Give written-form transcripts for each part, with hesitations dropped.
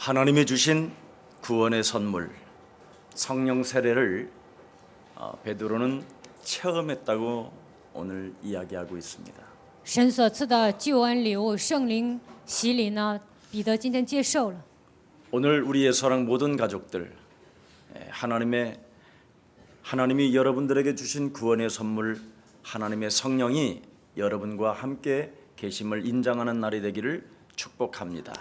하나님이 주신 구원의 선물 성령 세례를 베드로는 체험했다고 오늘 이야기하고 있습니다. 神所赐的救恩礼物圣灵洗礼呢，彼得今天接受了。 오늘 우리 예수랑 모든 가족들 하나님이 여러분들에게 주신 구원의 선물 하나님의 성령이 여러분과 함께 계심을 인정하는 날이 되기를 축복합니다.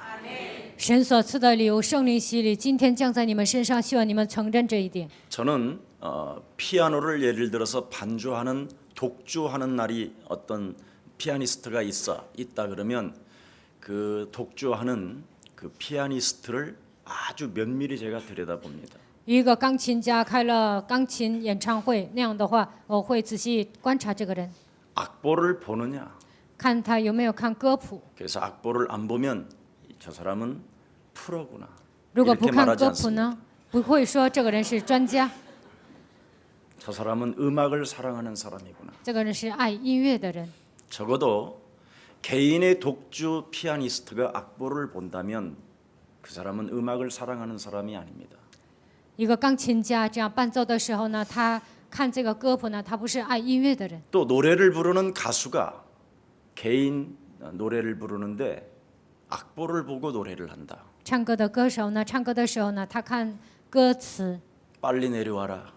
神所赐的礼物圣灵洗礼，今天降在你们身上，希望你们承认这一点。 저는 피아노를 예를 들어서 반주하는 독주하는 날이 어떤 피아니스트가 있다 그러면 그 독주하는 그 피아니스트를 아주 면밀히 제가 들여다봅니다. 一个钢琴家开了钢琴演唱会，那样的话，我会仔细观察这个人， 악보를 보느냐. 看他有没有看歌谱。 그래서 악보를 안 보면 저 사람은 프로구나. 如果不 이렇게 看 말하지 歌谱 않습니다. 呢，不会说这个人是专家， 저 사람은 음악을 사랑하는 사람이구나. 这个人是爱音乐的人。 적어도 개인의 독주 피아니스트가 악보를 본다면 그 사람은 음악을 사랑하는 사람이 아닙니다. 一个钢琴家这样伴奏的时候呢，他看这个歌谱呢，他不是爱音乐的人。 또 노래를 부르는 가수가 개인 노래를 부르는데 악보를 보고 노래를 한다. 唱歌的歌手呢，唱歌的时候呢，他看歌词， 빨리 내려와라.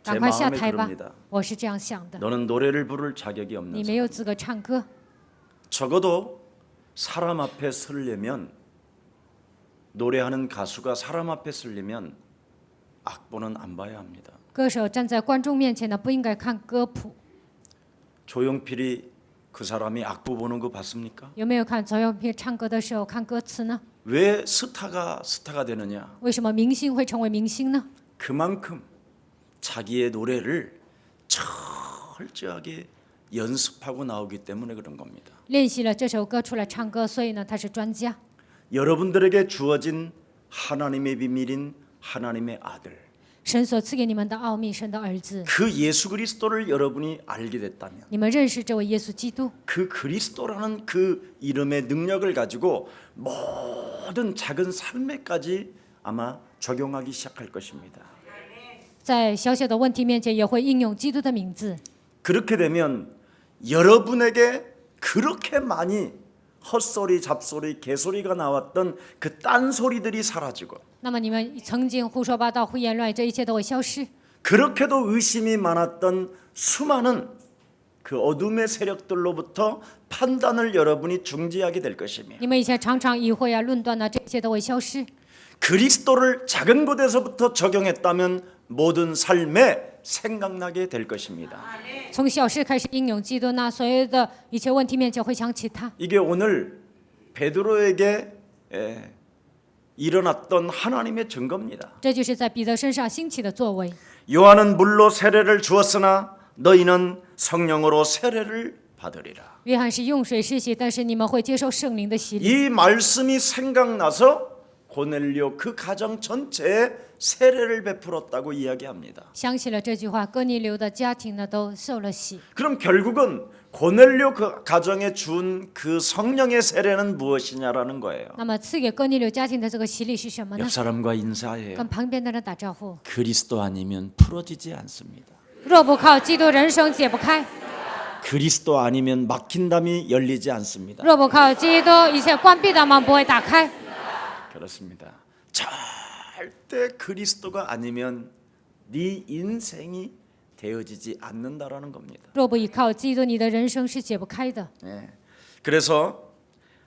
제 赶快下 마음에 台吧 그럽니다. 。我是这样想的， 너는 노래를 부를 자격이 없는 你 사람. 没有资格唱歌。 적어도 사람 앞에 서려면 노래하는 가수가 사람 앞에 서려면 악보는 안 봐야 합니다. 歌手站在观众面前呢，不应该看歌谱。 조용필이 그 사람이 악보 보는 거 봤습니까? 有没有看左右平唱歌的时候看歌词呢？ 왜 스타가 되느냐? 为什么明星会成为明星呢？ 그만큼 자기의 노래를 철저하게 연습하고 나오기 때문에 그런 겁니다. 练习了这首歌出来唱歌，所以呢，他是专家。 여러분들에게 주어진 하나님의 비밀인 하나님의 아들, 神所赐给你们的奥秘，神的儿子， 그 예수 그리스도를 여러분이 알게 됐다면 你们认识这位耶稣基督， 그 그리스도라는 그 이름의 능력을 가지고 모든 작은 삶에까지 아마 적용하기 시작할 것입니다. 在小小的问题面前也会应用基督的名字。 그렇게 되면 여러분에게 그렇게 많이 헛소리, 잡소리, 개소리가 나왔던 그 딴소리들이 사라지고 那么你们曾经胡说八道、胡言乱语，这一切都会消失。 그렇게도 의심이 많았던 수많은 그 어둠의 세력들로부터 판단을 여러분이 중지하게 될 것이며 你们以前常常议会啊、论断啊，这一切都会消失。 그리스도를 작은 곳에서부터 적용했다면 모든 삶에 생각나게 될 것입니다. 从小事开始应用基督，那所有的一切问题面前会想起他。 이게 오늘 베드로에게 일어났던 하나님의 증거입니다. 这就是在彼得身上兴起的作为。 요한은 물로 세례를 주었으나 너희는 성령으로 세례를 받으리라. 约翰是用水施洗，但是你们会接受圣灵的洗礼。 이 말씀이 생각나서 고넬료 그 가정 전체에 세례를 베풀었다고 이야기합니다. 想起了这句话，哥尼流的家庭呢都受了洗。 그럼 결국은 고넬료 그 가정에 준 그 성령의 세례는 무엇이냐라는 거예요. 那么赐给哥尼流家庭的这个洗礼是什么呢 옆 ？ 사람과 인사해요. 跟旁边的人打招呼。 그리스도 아니면 풀어지지 않습니다. 若不靠基督，人生解不开； 그리스도 아니면 막힌 담이 열리지 않습니다. 若不靠基督，一切关闭的门不会打开。 그렇습니다. 절대 그리스도가 아니면 네 인생이 되어지지 않는다라는 겁니다. 若不依靠基督，你的人生是解不开的。 네. 그래서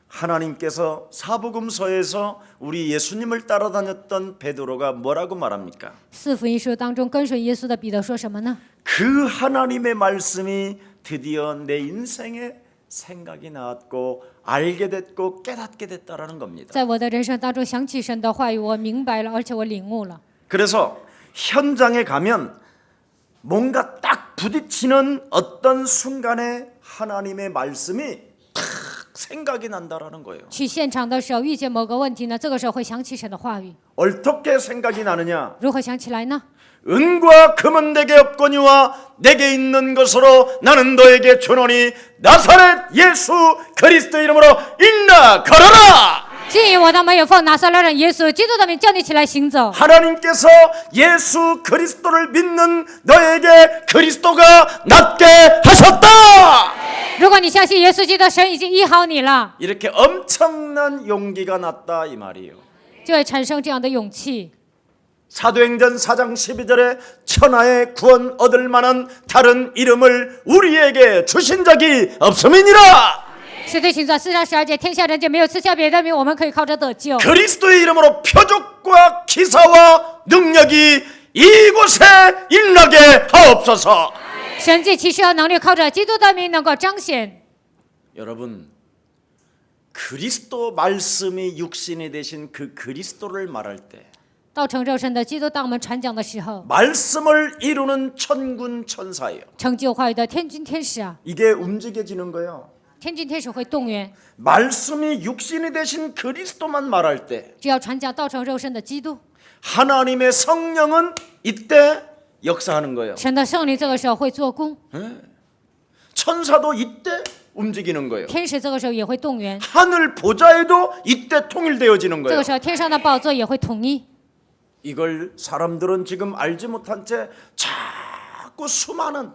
하나님께서 사복음서에서 우리 예수님을 따라다녔던 베드로가 뭐라고 말합니까? 四福音书当中跟随耶稣的彼得说什么呢？ 그 하나님의 말씀이 드디어 내 인생에 생각이 나왔고 알게 됐고 깨닫게 됐다라는 겁니다. 在我的人生当中想起神的话语，我明白了，而且我领悟了。 그래서 현장에 가면 뭔가 딱 부딪히는 어떤 순간에 하나님의 말씀이 탁 생각이 난다라는 거예요. 去现场的时候遇见某个问题呢，这个时候会想起神的话语。 어떻게 생각이 나느냐? 如何想起来呢？ 은과 금은 내게 없거니와 내게 있는 것으로 나는 너에게 주노니 나사렛 예수 그리스도 이름으로 일어나 걸어라. 至于我倒没有奉拿撒勒人耶稣基督的名叫你起来行走。 하나님께서 예수 그리스도를 믿는 너에게 그리스도가 낫게 하셨다. 如果你相信耶稣基督，神已经医好你了， 이렇게 엄청난 용기가 났다 이 말이에요. 就会产生这样的勇气。 사도행전 4장 12절에 천하의 구원 얻을 만한 다른 이름을 우리에게 주신 적이 없음이니라. 使徒行传4章12节，天下人间没有赐下别的名，我们可以靠着得救。 그리스도의 이름으로 표적과 기사와 능력이 이곳에 일나게 하옵소서. 神迹奇事和能力靠着基督的名能够彰显。 여러분, 그리스도 말씀이 육신이 되신 그 그리스도를 말할 때 道成肉身的基督，当我们传讲的时候， 말씀을 이루는 천군 천사예요. 成就话语的天君天使啊， 이게 움직여지는 거예요. 天君天使会动员。 말씀이 육신이 되신 그리스도만 말할 때 只要传讲道成肉身的基督， 하나님의 성령은 이때 역사하는 거예요. 神的圣灵这个时候会做工， 천사도 이때 움직이는 거예요. 天使这个时候也会动员， 하늘 보좌에도 이때 통일되어지는 这 거예요. 个时候天上的宝座也会统一。 이걸 사람들은 지금 알지 못한 채 자꾸 수많은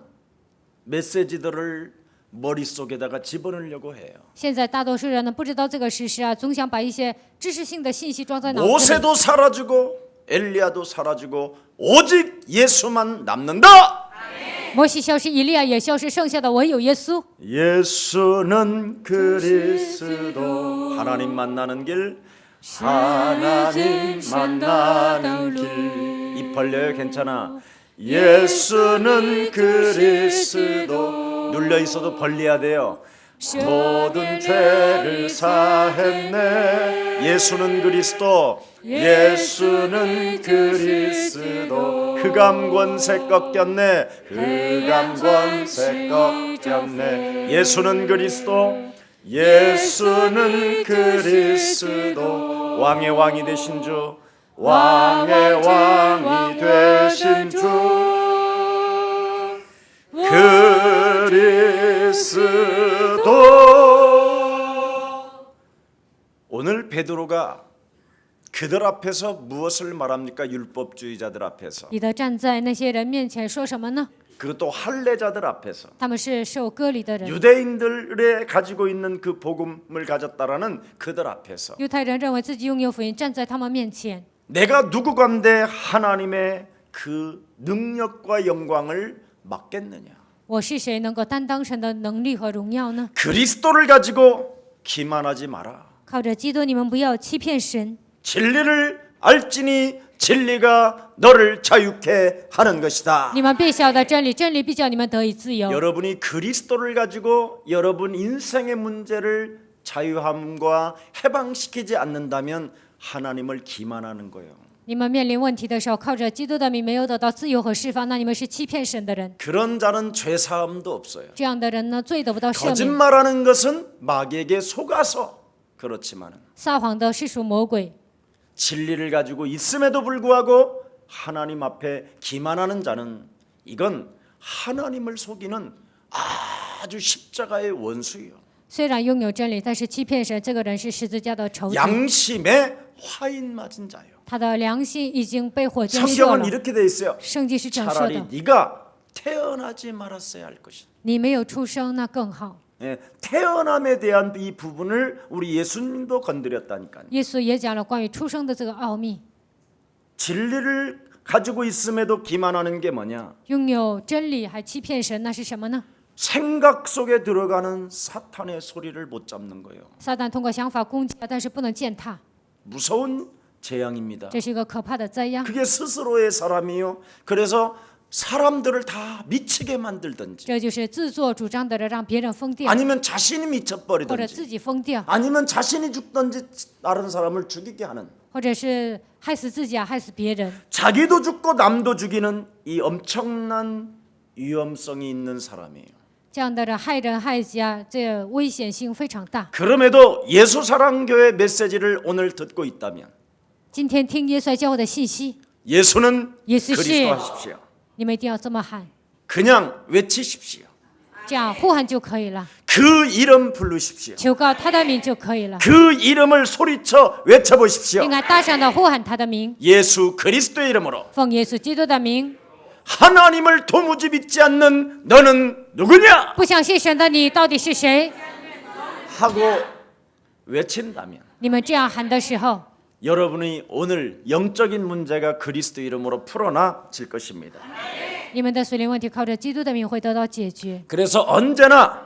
메시지들을 머릿속에다가 집어넣으려고 해요. 现在大多数人呢不知道这个事实啊，总想把一些知识性的信息装在脑子里。 모세도 사라지고 엘리야도 사라지고 오직 예수만 남는다. 摩西消失，以利亚也消失，剩下的唯有耶稣。 예수는 그리스도 하나님 만나는 길 하나님 만나는 길. 입 벌려요 괜찮아. 예수는 그리스도. 눌려 있어도 벌려야 돼요. 모든 죄를 사했네. 예수는 그리스도. 예수는 그리스도. 흑암 권세 꺾였네. 흑암 권세 꺾였네. 예수는 그리스도. 예수는 그리스도. 왕의 왕이 되신 주. 왕의 왕이 되신 주. 그리스도. 오늘 베드로가 그들 앞에서 무엇을 말합니까? 율법주의자들 앞에서. 彼得站在那些人面前说什么呢？ 그것도 할례자들 앞에서. 他们是受割礼的人， 유대인들의 가지고 있는 그 복음을 가졌다라는 그들 앞에서. 犹太人认为自己拥有福音，站在他们面前。 내가 누구건데 하나님의 그 능력과 영광을 맡겠느냐? 我是谁能够担当神的能力和荣耀呢？ 그리스도를 가지고 기만하지 마라. 靠着基督，你们不要欺骗神。 진리를 알지니 진리가 너를 자유케 하는 것이다. 你们必晓得真理，真理必叫你们得以自由。 여러분이 그리스도를 가지고 여러분 인생의 문제를 자유함과 해방시키지 않는다면 하나님을 기만하는 거예요. 你们面临问题的时候，靠着基督的名没有得到自由和释放，那你们是欺骗神的人。 그런 자는 죄 사함도 없어요. 这样的人呢，罪得不到赦免。 거짓말하는 것은 마귀에게 속아서 그렇지만은 撒谎的是属魔鬼。 진리를 가지고 있음에도 불구하고 하나님 앞에 기만하는 자는 이건 하나님을 속이는 아주 십자가의 원수예요. 虽然拥有真理，但是欺骗神，这个人是十字架的仇敌。 양심에 화인 맞은 자예요. 他的良心已经被火箭射 성경은 了。 이렇게 돼 있어요. 圣经是这样说 차라리 的： 네가 태어나지 말았어야 할 것이다. 你没有出生，那更好。 예, 태어남에 대한 이 부분을 우리 예수님도 건드렸다니까요. 耶稣也讲了关于出生的这个奥秘。 진리를 가지고 있음에도 기만하는 게 뭐냐? 拥有真理还欺骗神，那是什么呢？ 생각 속에 들어가는 사탄의 소리를 못 잡는 거예요. 撒旦通过想法攻击，但是不能践踏， 무서운 재앙입니다. 这是一个可怕的灾殃。 그게 스스로의 사람이요. 그래서 사람들을 다 미치게 만들든지 这就是自作主张的人，让别人疯掉， 아니면 자신이 或者 미쳐버리든지 自己疯掉， 아니면 자신이 죽든지 다른 사람을 죽이게 하는 或者是害死自己啊，害死别人。 자기도 죽고 남도 죽이는 이 엄청난 위험성이 있는 사람이에요. 这样的人害人害己啊，这危险性非常大。 그럼에도 예수사랑교회 메시지를 오늘 듣고 있다면 今天听耶稣教会的信息， 예수는 예수 씨. 그리스도 하십시오. 你们一定要这么喊， 그냥 외치십시오. 这样呼喊就可以了。 그 그 이름 부르십시오. 求告他的名就可以了。 그 이름을 소리쳐 외쳐보십시오. 应该大声的呼喊他的名， 예수 그리스도의 이름으로. 奉耶稣基督的名。 하나님을 도무지 믿지 않는 너는 누구냐? 不相信神的你到底是谁？ 하고 외친다면 你们这样喊的时候， 여러분이 오늘 영적인 문제가 그리스도 이름으로 풀어나질 것입니다. 你们的属灵问题靠着基督的名会得到解决。 그래서 언제나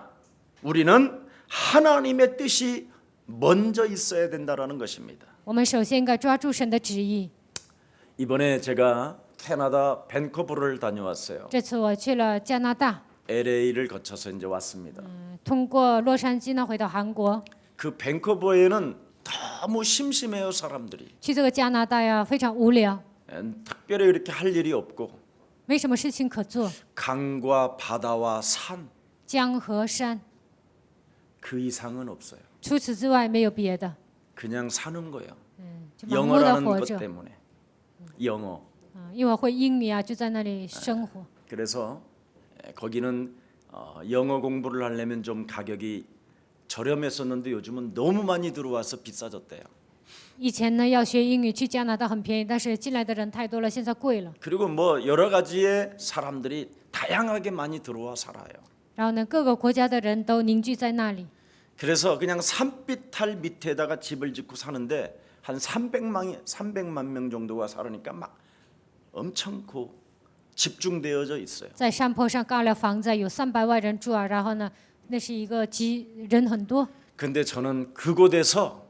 우리는 하나님의 뜻이 먼저 있어야 된다라는 것입니다. 我们首先应该抓住神的旨意。 이번에 제가 캐나다 밴쿠버를 다녀왔어요. 这次我去了加拿大， LA를 거쳐서 이제 왔습니다. 通过洛杉矶呢回到韩国。 그 밴쿠버에는 너무 심심해요 사람들이. 去这个加拿大呀，非常无聊， 특별히 이렇게 할 일이 없고 没什么事情可做， 강과 바다와 산 江河山， 그 이상은 없어요. 除此之外没有别的， 그냥 sa는 거예요. 就盲目的 영어라는 活 것 着。 때문에. 영어. 因为会英语啊，就在那里生活。 그래서 거기는 영어 공부를 하려면 좀 가격이 저렴했었는데 요즘은 너무 많이 들어와서 비싸졌대요. 以前呢，要学英语去加拿大很便宜，但是进来的人太多了，现在贵了。 그리고 뭐 여러 가지의 사람들이 다양하게 많이 들어와 살아요. 然后呢，各个国家的人都凝聚在那里。 그래서 그냥 산비탈 밑에다가 집을 짓고 사는데 한 300만 명 정도가 살으니까 막 엄청 집중되어져 있어요. 在山坡上盖了房子，有300万人住啊。然后呢，那是一个人很多。 근데 저는 그곳에서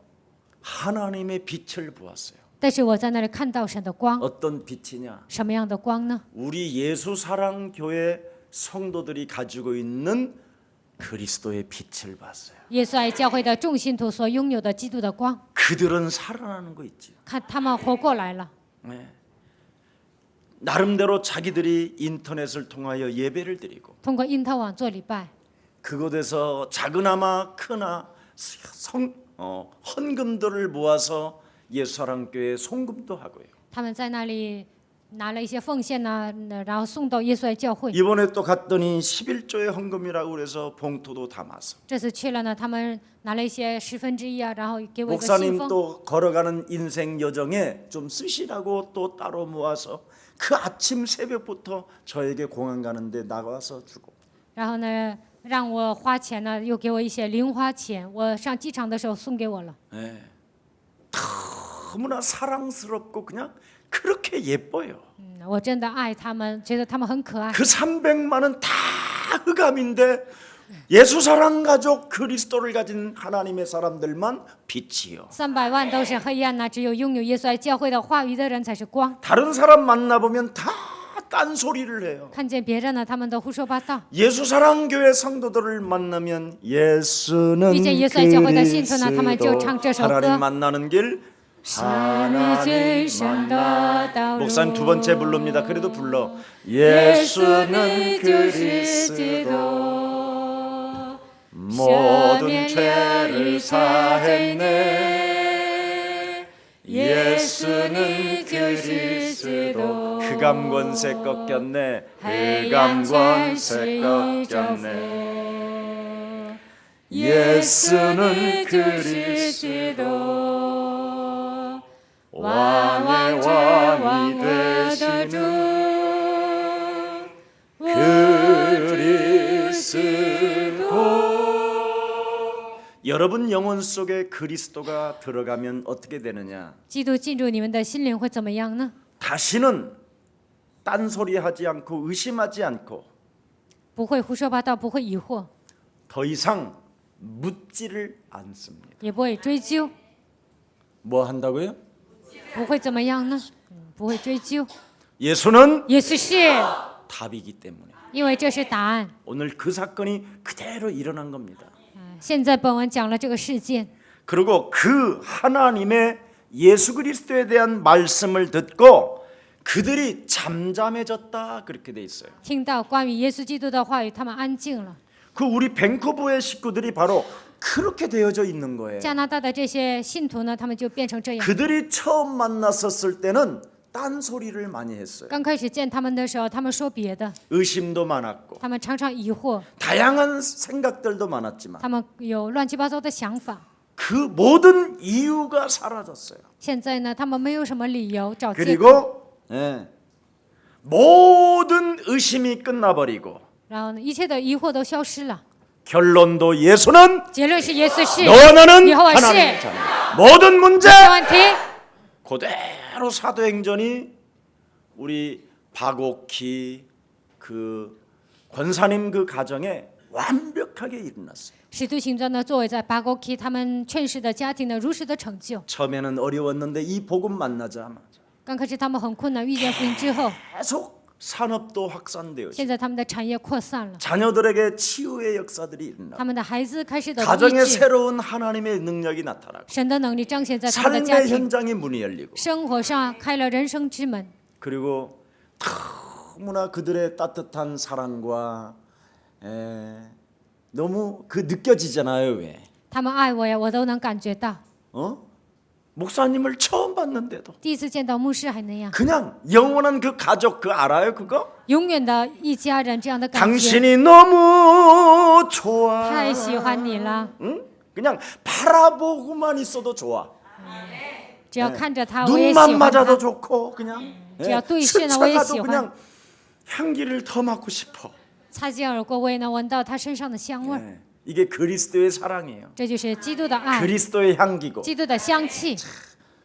하나님의 빛을 보았어요. 但是我在那里看到神的光， 어떤 빛이냐? 什么样的光呢？ 우리 예수사랑교회 성도들이 가지고 있는 그리스도의 빛을 봤어요. 耶稣爱教会的众信徒所拥有的基督的光， 그들은 살아나는 거 있지. 看他们活过来了。 네. 나름대로 자기들이 인터넷을 통하여 예배를 드리고 通过因特网做礼拜， 그곳에서 작으나마 크나 헌금들을 모아서 예수사랑교회 송금도 하고요. 他们在那里拿了一些奉献呢，然后送到耶稣爱教会。 이번에 또 갔더니 11조의 헌금이라고 그래서 봉투도 담아서 这次去了呢，他们拿了一些1/10啊，然后给我一个信 목사님 封。 또 걸어가는 인생 여정에 좀 쓰시라고 또 따로 모아서 그 아침 새벽부터 저에게 공항 가는데 나가서 주고 然后呢，让我花钱呢，又给我一些零花钱，我上机场的时候送给我了。 네. 너무나 사랑스럽고 그냥 그렇게 예뻐요. 我真的爱他们，觉得他们很可爱。 그 300만은 다 흑암인데 예수사랑 가족 그리스도를 가진 하나님의 사람들만 빛이요. 300万都是黑暗呐，只有拥有耶稣爱教会的话语的人才是光。 다른 사람 만나보면 다 딴소리를 해요. 看见别人呢，他们都胡说八道。 예수사랑교회 성도들을 만나면 예수는 遇见耶稣爱教会的信徒呢，他们就 그리스도 唱这首歌。 하나님 만나는 길 是你最深的道路。 목사님 두 번째 부릅니다. 그래도 불러 耶稣 예수는 你就是基督， 모든 죄를 사했네. 예수는 그리스도 흑암 권세 꺾였네. 흑암 권세 꺾였네. 예수는 그리스도 왕의 왕이 되시는 그리스도. 여러분 영혼 속에 그리스도가 들어가면 어떻게 되느냐? 基督进入你们的心灵会怎么样呢？ 다시는 딴소리하지 않고 의심하지 않고 不会胡说八道，不会疑惑， 더 이상 묻지를 않습니다. 也不会追究。 뭐 한다고요? 不会怎么样呢？不会追究。 예수는 也是是， 답이기 때문에 因为这是答案。 오늘 그 사건이 그대로 일어난 겁니다. 现在本文讲了这个事件， 그리고 그 하나님의 예수 그리스도에 대한 말씀을 듣고 그들이 잠잠해졌다 그렇게 돼 있어요. 听到关于耶稣基督的话语，他们安静了。 그 우리 밴쿠버의 식구들이 바로 그렇게 되어져 있는 거예요. 加拿大的这些信徒呢，他们就变成这样。 그들이 처음 만났었을 때는 딴소리를 많이 했어요. 刚开始见他们的时候，他们说别的， 의심도 많았고 他们常常疑惑， 다양한 생각들도 많았지만 他们有乱七八糟的想法。 그 모든 이유가 사라졌어요. 现在呢，他们没有什么理由找借口， 그리고 모든 의심이 끝나버리고 然后呢，一切的疑惑都消失了。 결론도 예수는 结论是耶稣是， 너와 나는 여호와 하나님의 씨. 자녀. 모든 문제 没问题。 그대로 사도행전이 우리 박옥희 그 권사님 그 가정에 완벽하게 일어났어요. 使徒行传呢，作为在巴国基他们劝世的家庭呢，如实的成就。 처음에는 어려웠는데 이 복음 만나자마자 刚开始他们很困难，遇见福音之后， 계속 산업도 확산되어 现在他们的产业扩散了， 자녀들에게 치유의 역사들이 일어나고 他们的孩子开始得到 가정에 医治， 새로운 하나님의 능력이 나타나고 神的能力彰显在他们的家 삶의 庭， 현장이 문이 열리고 生活上开了人生之门。 그리고 너무나 그들의 따뜻한 사랑과 너무 그 느껴지잖아요. 왜? 他们爱我呀，我都能感觉到。 목사님을 처음 봤는데도 第一次见到牧师还那样， 그냥 영원한 그 가족 그 알아요 그거? 永远的一家人这样的感觉， 당신이 너무 좋아. 太喜欢你了。 응? 그냥 바라보고만 있어도 좋아. 只要看着他，我也喜 눈만 欢 맞아도 他。 좋고 그냥只要对视呢，我也喜 스쳐가도 欢。 그냥 향기를 더 맡고 싶어. 擦肩而过，我也能闻到他身上的香味儿。 이게 그리스도의 사랑이에요. 这就是基督的爱， 그리스도의 향기고. 基督的香气。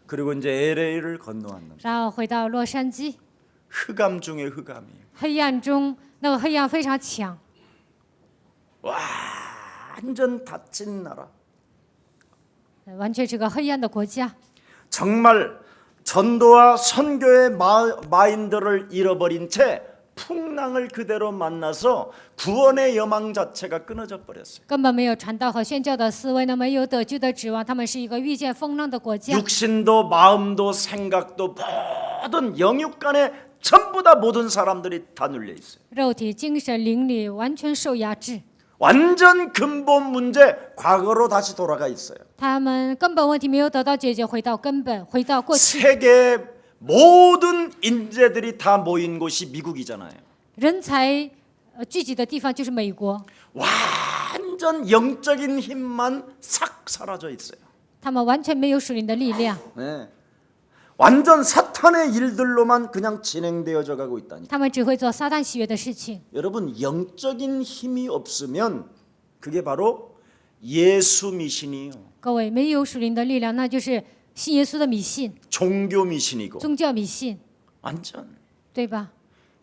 그리고 이제 LA를 건너왔는데 然后回到洛杉矶， 흑암 중에 흑암이에요. 黑暗中那个黑暗非常强， 완전 닫힌 나라. 完全是个黑暗的国家。 정말 전도와 선교의 마인드를 잃어버린 채 풍랑을 그대로 만나서 구원의 여망 자체가 끊어져 버렸어요. 根本没有传道和宣教的思维呢，没有得救的指望，他们是一个遇见风浪的国家。 육신도 마음도 생각도 모든 영육 간에 전부 다 모든 사람들이 다 눌려 있어요. 肉体、精神、灵里完全受压制， 완전 근본 문제 과거로 다시 돌아가 있어요. 他们根本问题没有得到解决，回到根本，回到过去。 세계 모든 인재들이 다 모인 곳이 미국이잖아요. 人才聚集的地方就是美国， 완전 영적인 힘만 싹 사라져 있어요. 他们完全没有属灵的力量， 네. 완전 사탄의 일들로만 그냥 진행되어져 가고 있다니. 他们只会做撒旦喜悦的事情。 여러분 영적인 힘이 없으면 그게 바로 예수 미신이에요. 各位，没有属灵的力量，那就是信耶稣的迷信、 종교 미신이고 宗教迷信， 완전. 对吧？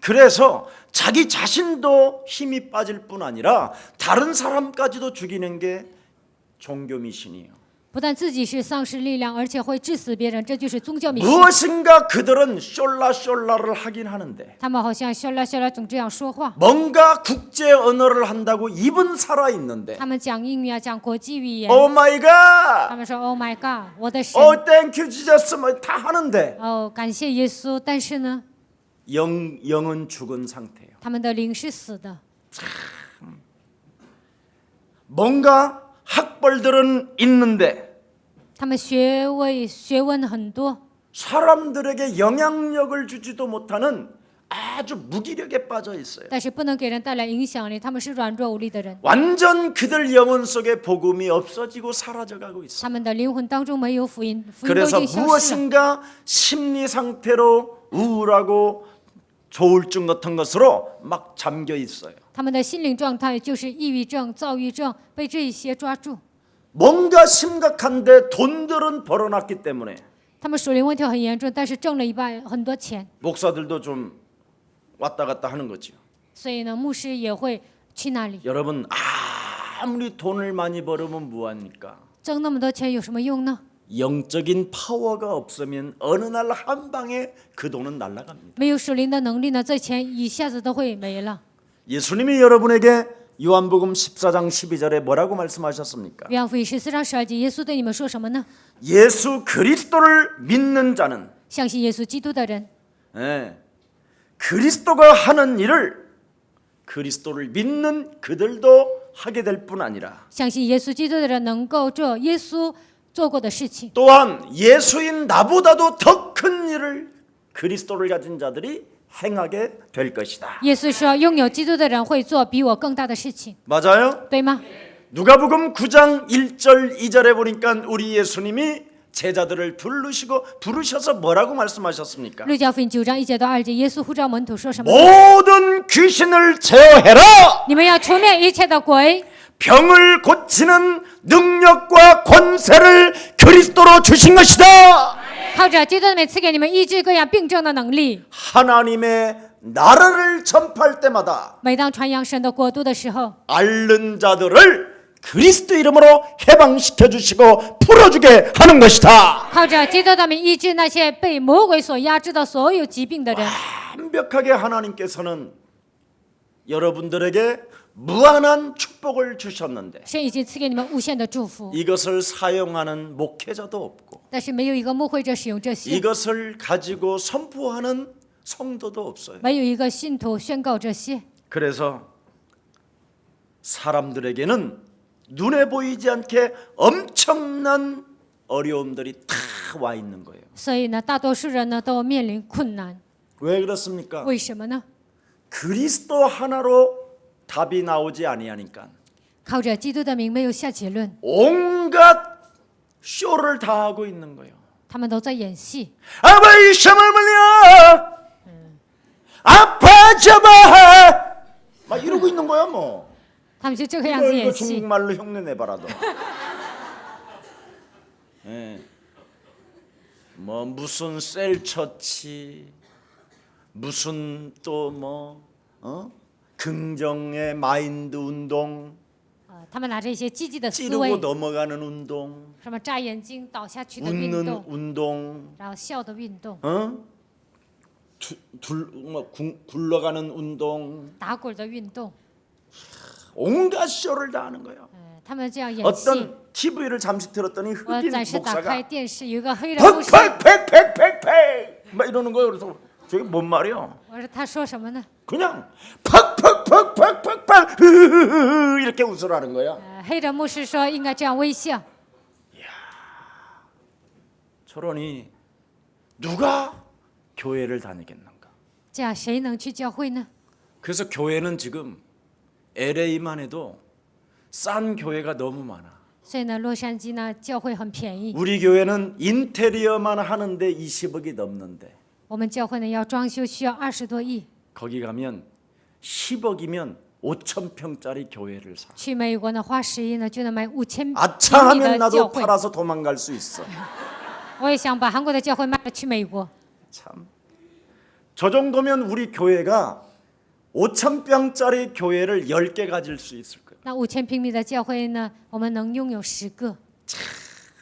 그래서 자기 자신도 힘이 빠질 뿐 아니라 다른 사람까지도 죽이는 게 종교 미신이에요. 不但自己是丧失力量，而且会致死别人，这就是宗教迷信。 무엇인가 그들은 숄라숄라를 하긴 하는데 他们好像笑啦笑啦，总这样说话。 뭔가 국제 언어를 한다고 입은 살아 있는데 他们讲英语啊，讲国际语言。 오 마이 他 갓, 们说 “Oh my God， 我的神， 땡큐 지저스 뭐 다 하는데 哦，感谢耶稣。”但是呢， 영은 죽은 상태예요. 他们的灵是死的。 뭔가 학벌들은 있는데 他们学问很多， 사람들에게 영향력을 주지도 못하는 아주 무기력에 빠져 있어요. 但是不能给人带来影响力。他们是软弱无力的人， 완전 그들 영혼 속에 복음이 없어지고 사라져가고 있어요. 他们的灵魂当中没有福音，福音都已 그래서 经消失了。 무엇인가 심리 상태로 우울하고 조울증 같은 것으로 막 잠겨 있어요. 他们的心灵状态就是抑郁症、躁郁症，被这一些抓住。 뭔가 심각한데 돈들은 벌어놨기 때문에 他们属灵问题很严重，但是挣了一半很多钱， 목사들도 좀 왔다 갔다 하는 거죠. 所以呢，牧师也会去那里。 여러분 아무리 돈을 많이 벌으면 뭐합니까? 挣那么多钱有什么用呢？ 영적인 파워가 없으면 어느 날 한 방에 그 돈은 날아갑니다. 没有属灵的能力呢，这钱一下子都会没了。 예수님이 여러분에게 요한복음 14장 12절에 뭐라고 말씀하셨습니까? 约翰福音14章12节，耶稣对你们说什么呢？ 예수 그리스도를 믿는 자는 相信耶稣基督的人， 그리스도가 하는 일을 그리스도를 믿는 그들도 하게 될 뿐 아니라 相信耶稣基督的人能够做耶稣做过的事情， 또한 예수인 나보다도 더 큰 일을 그리스도를 가진 자들이 행하게 될 것이다. 耶稣说，拥有基督的人会做比我更大的事情， 맞아요? 对吗？ 누가복음 9장 1절 2절에 보니까 우리 예수님이 제자들을 부르셔서 뭐라고 말씀하셨습니까? 路加福音9章1节到2节，耶稣呼召门徒说什么？ 모든 귀신을 제어해라. 你们要除灭一切的鬼， 병을 고치는 능력과 권세를 그리스도로 주신 것이다. 靠着基督的名赐给你们医治各样病症的能力。 하나님의 나라를 전파할 때마다 每当传扬神的国度的时候， 앓는 자들을 그리스도 이름으로 해방시켜 주시고 풀어주게 하는 것이다. 靠着基督的名医治那些被魔鬼所压制的所有疾病的人。 완벽하게 하나님께서는 여러분들에게 무한한 축복을 주셨는데 神已经赐给你们无限的祝福， 이것을 사용하는 목회자도 없고 但是没有一个牧会者使用这些， 이것을 가지고 선포하는 성도도 없어요. 没有一个信徒宣告这些。 그래서 사람들에게는 눈에 보이지 않게 엄청난 어려움들이 다 와 있는 거예요. 所以呢，大多数人呢都面临困难， 왜 그렇습니까? 为什么呢？ 그리스도 하나로 답이 나오지 아니하니까 靠着基督的名没有下结论， 온갖 쇼를 다 하고 있는 거예요. 他们都在演戏。 아바이 샤말말리야 아파져봐 막 이러고 있는 거야 뭐. 他们就这个样子 이거 演戏。 중국말로 흉내 내봐라 너. 예. 뭐 무슨 셀처치 무슨 또 뭐 긍정의 마인드 운동 他们拿着一些积极的思 찌르고 维， 넘어가는 운동 什么眨眼睛倒下去的运 웃는 动， 운동 然后笑的运动， 굴러가는 운동 打滚的运动， 온갖 쇼를 다 하는 거예요. 他们这样演戏。 어떤 TV를 잠시 틀었더니 我 흑인 暂时打开 목사가 电视，有一个黑人牧师， 팍팍팍팍팍팍 막 이러는 거예요. 그래서 저게 뭔 말이야? 我说他说什么呢？ 그냥 팍팍팍팍팍팍 이렇게 웃으라는 거야. 黑人牧师说应该这样微笑。 저러니 누가 교회를 다니겠는가? 这样谁能去教会呢？ 그래서 교회는 지금 LA만 해도 싼 교회가 너무 많아. 所以呢，洛杉矶呢教会很便宜， 우리 교회는 인테리어만 하는데 20억이 넘는데 我们教会呢要装修需要20多亿。 거기 가면 10억이면 5,000평짜리 교회를 사. 去美国呢花10亿呢就能买5000 아차 平米 하면 的教 나도 会。 팔아서 도망갈 수 있어. 我也想把韩国的教会卖了去美国。 참. 저 정도면 우리 교회가 5,000평짜리 교회를 10개 가질 수 있을 거예요. 那5000平米的教会呢，我们能拥有10个。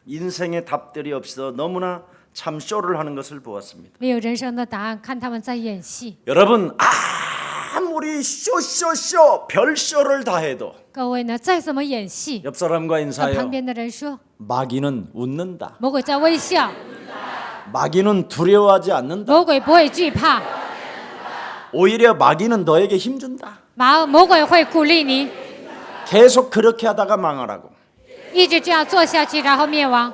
인생의 답들이 없어 너무나 참 쇼를 하는 것을 보았습니다. 没有人生的答案，看他们在演戏。 여러분 아무리 쇼 별쇼를 다 해도 各位呢，再怎么演戏， 옆 사람과 跟 인사해요. 旁边的人说， 마귀는 웃는다. 魔鬼在微笑， 마귀는 두려워하지 않는다. 魔鬼不会惧怕， 오히려 마귀는 너에게 힘준다. 魔鬼会鼓励你， 계속 그렇게 하다가 망하라고. 一直这样做下去，然后灭亡。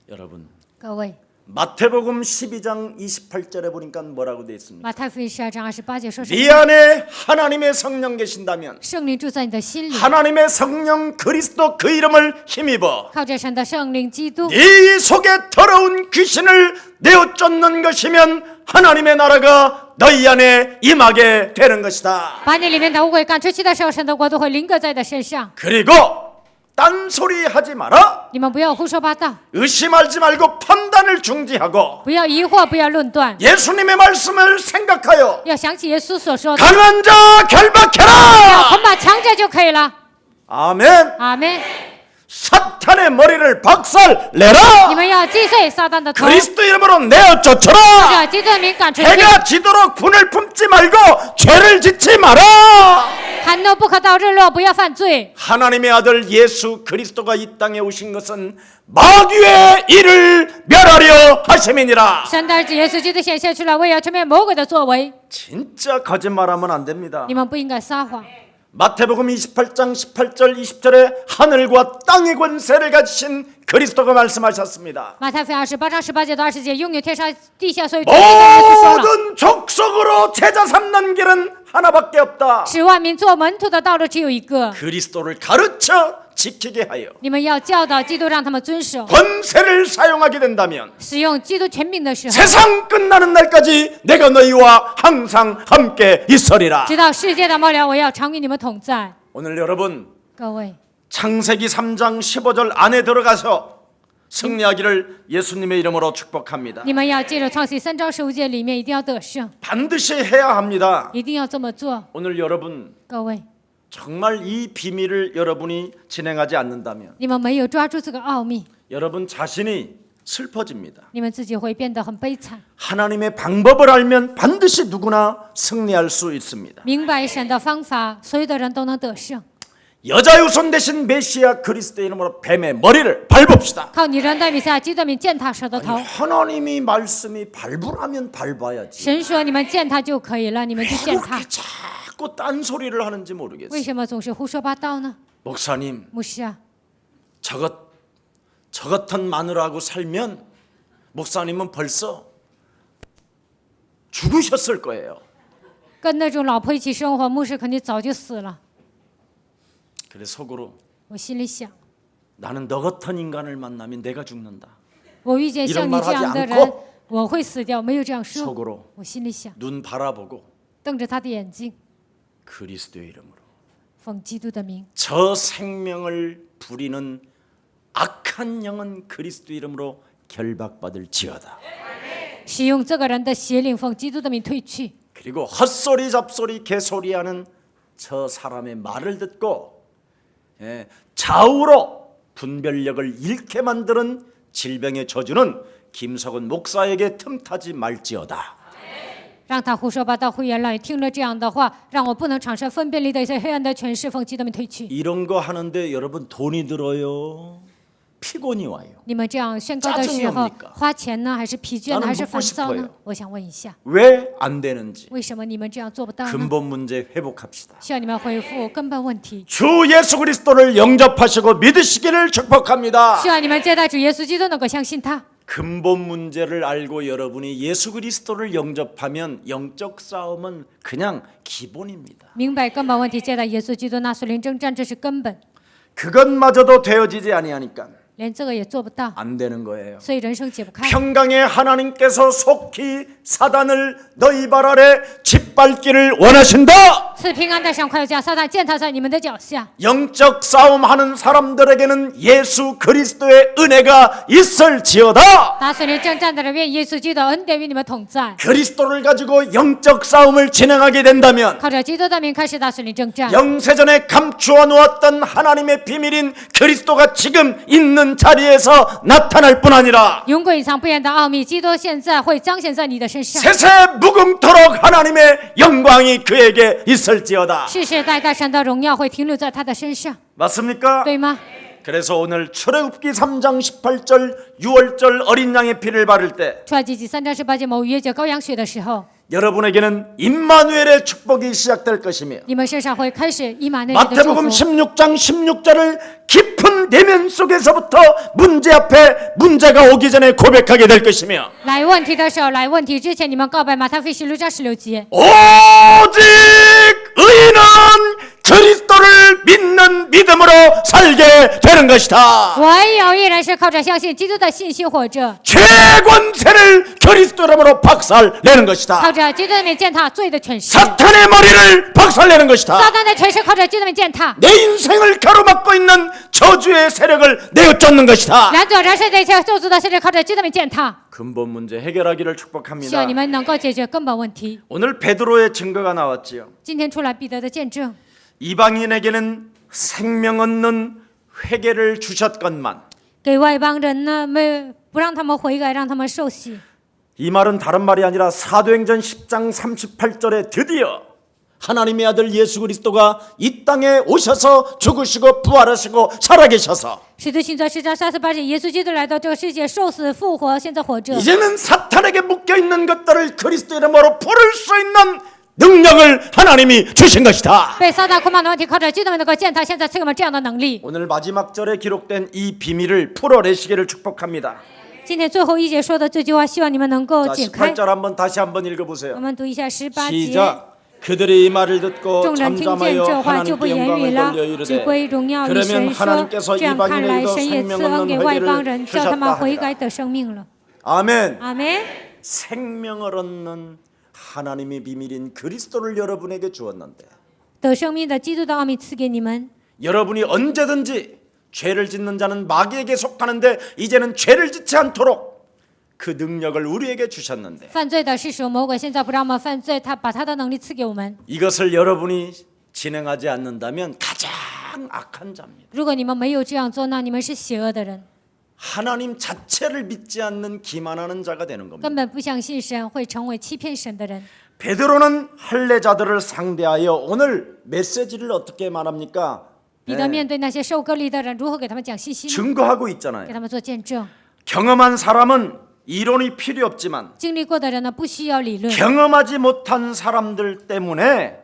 여러분 各位， 마태복음 12장 28절에 보니까 뭐라고 돼 있습니까? 马太福音12章28节说什么？ 네 안에 하나님의 성령 계신다면 圣灵住在你的心里， 하나님의 성령 그리스도 그 이름을 힘입어 靠着神的圣灵基督， 네 속에 더러운 귀신을 내어 쫓는 것이면 하나님의 나라가 너희 안에 임하게 되는 것이다. 把你里面的污鬼赶出去的时候，神的国度会临格在你的身上。 그리고 딴소리 하지 마라. 你们不要胡说八道， 의심하지 말고 판단을 중지하고 不要疑惑，不要论断， 예수님의 말씀을 생각하여 要想起耶稣所说的， 강한 자 要 결박해라. 捆绑强者就可以了。 아멘. 阿门。 사탄의 머리를 박살 你 내라. 们要击碎撒旦的头， 그리스도 이름으로 내어 叫 쫓아라. 基督的名赶出去。 해가 지도록 군을 품지 말고 죄를 짓지 마라. 寒怒不可到日落，不要犯罪。 하나님의 아들 예수 그리스도가 이 땅에 오신 것은 마귀의 일을 멸하려 하심이니라. 神的儿子耶稣基督显现出来，为要除灭魔鬼的作为。 진짜 거짓말하면 안 됩니다. 你们不应该撒谎。 마태복음 28장 18절 20절에 하늘과 땅의 권세를 가지신 그리스도가 말씀하셨습니다. 马太福音28章18节到20节，拥有天上地下所有权柄的耶稣说了， 모든 족속으로 제자 삼는 길은 하나밖에 없다. 使万民做门徒的道路只有一个， 그리스도를 가르쳐 지키게 하여 你们要教导基督，让他们遵守。 권세를 사용하게 된다면 使用基督权柄的时候， 세상 끝나는 날까지 내가 너희와 항상 함께 있으리라. 直到世界的末了，我要常与你们同在。 오늘 여러분 各位， 창세기 3장 15절 안에 들어가서 승리하기를 예수님의 이름으로 축복합니다. 你们要借着创世3章15节里面，一定要得胜， 반드시 해야 합니다. 一定要这么做。 오늘 여러분 各位， 정말 이 비밀을 여러분이 진행하지 않는다면 你们没有抓住这个奥秘， 여러분 자신이 슬퍼집니다. 你们自己会变得很悲惨。 하나님의 방법을 알면 반드시 누구나 승리할 수 있습니다. 明白神的方法，所有的人都能得胜。 여자 유손 대신 메시아 그리스도의 이름으로 뱀의 머리를 밟읍시다. 靠你人的米赛基督名践踏蛇的头。 하나님이 말씀이 밟으라면 밟아야지. 神说你们践踏就可以了，你们就践踏 그렇게 。 자꾸 딴소리를 하는지 为 모르겠어요. 什么总是胡说八道呢？ 목사님 牧师啊， 저 같은 마누라하고 살면 목사님은 벌써 죽으셨을 거예요. 跟那种老婆一起生活，牧师肯定早就死了。 그래 속으로 我心里想， 나는 너 같은 인간을 만나면 내가 죽는다. 我遇见像你这样的 이런말하지 人 않고 ，我会死掉。没有这样说， 속으로 我心里想， 눈 바라보고 瞪着他的眼睛， 그리스도의 이름으로 奉基督的名， 저 생명을 부리는 악한 영은 그리스도 이름으로 결박받을지어다. 使用这个人的邪灵，奉基督的名退去。 그리고 헛소리 잡소리 개소리하는 저 사람의 말을 듣고 좌우로 분별력을 잃게 만드는 질병의 저주는 김석은 목사에게 틈타지 말지어다. 让他胡说八道、胡言乱语。听了这样的话，让我不能产生分辨力的一些黑暗的权势，奉基督的名退去。 이런 거 하는데 여러분 돈이 들어요? 피곤이 와요. 你们这样宣告的时候 짜증납니까 ，花钱呢，还是疲倦 나는 呢，还是 묻고 烦躁 싶어요 呢？我想问一下， 왜 안 되는지 为什么你们这样做不到呢？ 근본 문제 회복합시다. 需要你们回复根本问题， 주 예수 그리스도를 영접하시고 믿으시기를 축복합니다. 需要你们接待主耶稣基督，能够相信他。 근본 문제를 알고 여러분이 예수 그리스도를 영접하면 영적 싸움은 그냥 기본입니다. 明白根本问题，接待耶稣基督，那属灵征战，这是根本， 그것마저도 되어지지 아니하니까 连这个也做不到， 안 되는 거예요. 所以人生解不开。 평강의 하나님께서 속히 사단을 너희 발 아래 짓밟기를 원하신다. 赐平安的神快要将撒旦践踏在你们的脚下。 영적 싸움하는 사람들에게는 예수 그리스도의 은혜가 있을지어다. 打属灵征战的人，愿耶稣基督的恩典与你们同在。 그리스도를 가지고 영적 싸움을 진행하게 된다면 靠着基督的名开始打属灵征战。 영세전에 감추어 놓았던 하나님의 비밀인 그리스도가 지금 있는 자리에서 나타날 뿐 아니라 永贵隐藏不言的奥秘，基督现在会彰显在你的身上。 세세 무궁토록 하나님의 영광이 그에게 있을지어다. 世世代代神的荣耀会停留在他的身上， 맞습니까? 对吗？ 그래서 오늘 출애굽기 3장 18절 6월절 어린 양의 피를 바를 때 出埃及记3章18节某逾越节羔羊血的时候， 여러분에게는 임마누엘의 축복이 시작될 것이며 你们身上会开始以马内利的祝 마태복음 福。 16장 16절을 깊은 내면 속에서부터 문제 앞에 문제가 오기 전에 고백하게 될 것이며 来问题的时候，来问题之前，你们告白马太福音16章16节。 오직 의인은 그리스도를 믿는 믿음으로 살게 되는 것이다. 唯有一人是靠着相信基督的信心活着， 죄권세를 그리스도 이름으로 박살내는 것이다. 靠着基督的名践踏罪的权势。 사탄의 머리를 박살내는 것이다. 撒旦的权势靠着基督的名践踏， 내 인생을 가로막고 있는 저주의 세력을 내어쫓는 것이다. 拦阻人生的一切咒诅的势力靠着基督的名践踏。 근본 문제 해결하기를 希 축복합니다. 望你们能够解决根本问题。 오늘 베드로의 증거가 나왔지요. 今天出来彼得的见证， 이방인에게는 생명 얻는 회개를 주셨건만 给外邦人呢，不让他们悔改，让他们受洗。 이 말은 다른 말이 아니라 사도행전 10장 38절에 드디어 하나님의 아들 예수 그리스도가 이 땅에 오셔서 죽으시고 부활하시고 살아계셔서 使徒行传10章38节，耶稣基督来到这个世界，受死复活，现在活着。 이제는 사탄에게 묶여있는 것들을 그리스도 이름으로 부를 수 있는 능력을 하나님이 주신 것이다. 被撒旦捆绑的问题，靠着基督们能够践踏，现在赐给我们这样的能力。 오늘 마지막 절에 기록된 이 비밀을 풀어내시기를 축복합니다. 今天最后一节说的这句话，希望你们能够 자, 解开。 18절 다시 한번 我 읽어보세요. 们读一下18节。 시작. 그들이 이 말을 듣고 众人听见 잠잠하여 这话，就不 하나님께 言语 영광을 了， 돌려 只 이르되 归荣耀与 그러면 神说。 하나님께서 这样看来， 이방인에게도 神也赐 생명 恩给 얻는 外邦人， 회개를 叫他们 주셨다 悔改 하니라. 得生命了。 아멘. 阿门。 생명을 얻는 하나님의 비밀인 그리스도를 여러분에게 주었는데 得生命的基督的奥秘赐给你们， 여러분이 언제든지 죄를 짓는 자는 마귀에게 속하는데 이제는 죄를 짓지 않도록 그 능력을 우리에게 주셨는데 犯罪的是属魔鬼，现在不让我们犯罪，他把他的能力赐给我们。 이것을 여러분이 진행하지 않는다면 가장 악한 자입니다. 如果你们没有这样做，那你们是邪恶的人， 하나님 자체를 믿지 않는 기만하는 자가 되는 겁니다. 根本不相信神，会成为欺骗神的人。 베드로는 할례자들을 상대하여 오늘 메시지를 어떻게 말합니까? 彼得面对那些受割礼的人，如何给他们讲信息呢？ 증거하고 给 있잖아요. 他们做见证。 경험한 사람은 이론이 필요 없지만 经历过的人呢，不需要理论。 경험하지 못한 사람들 때문에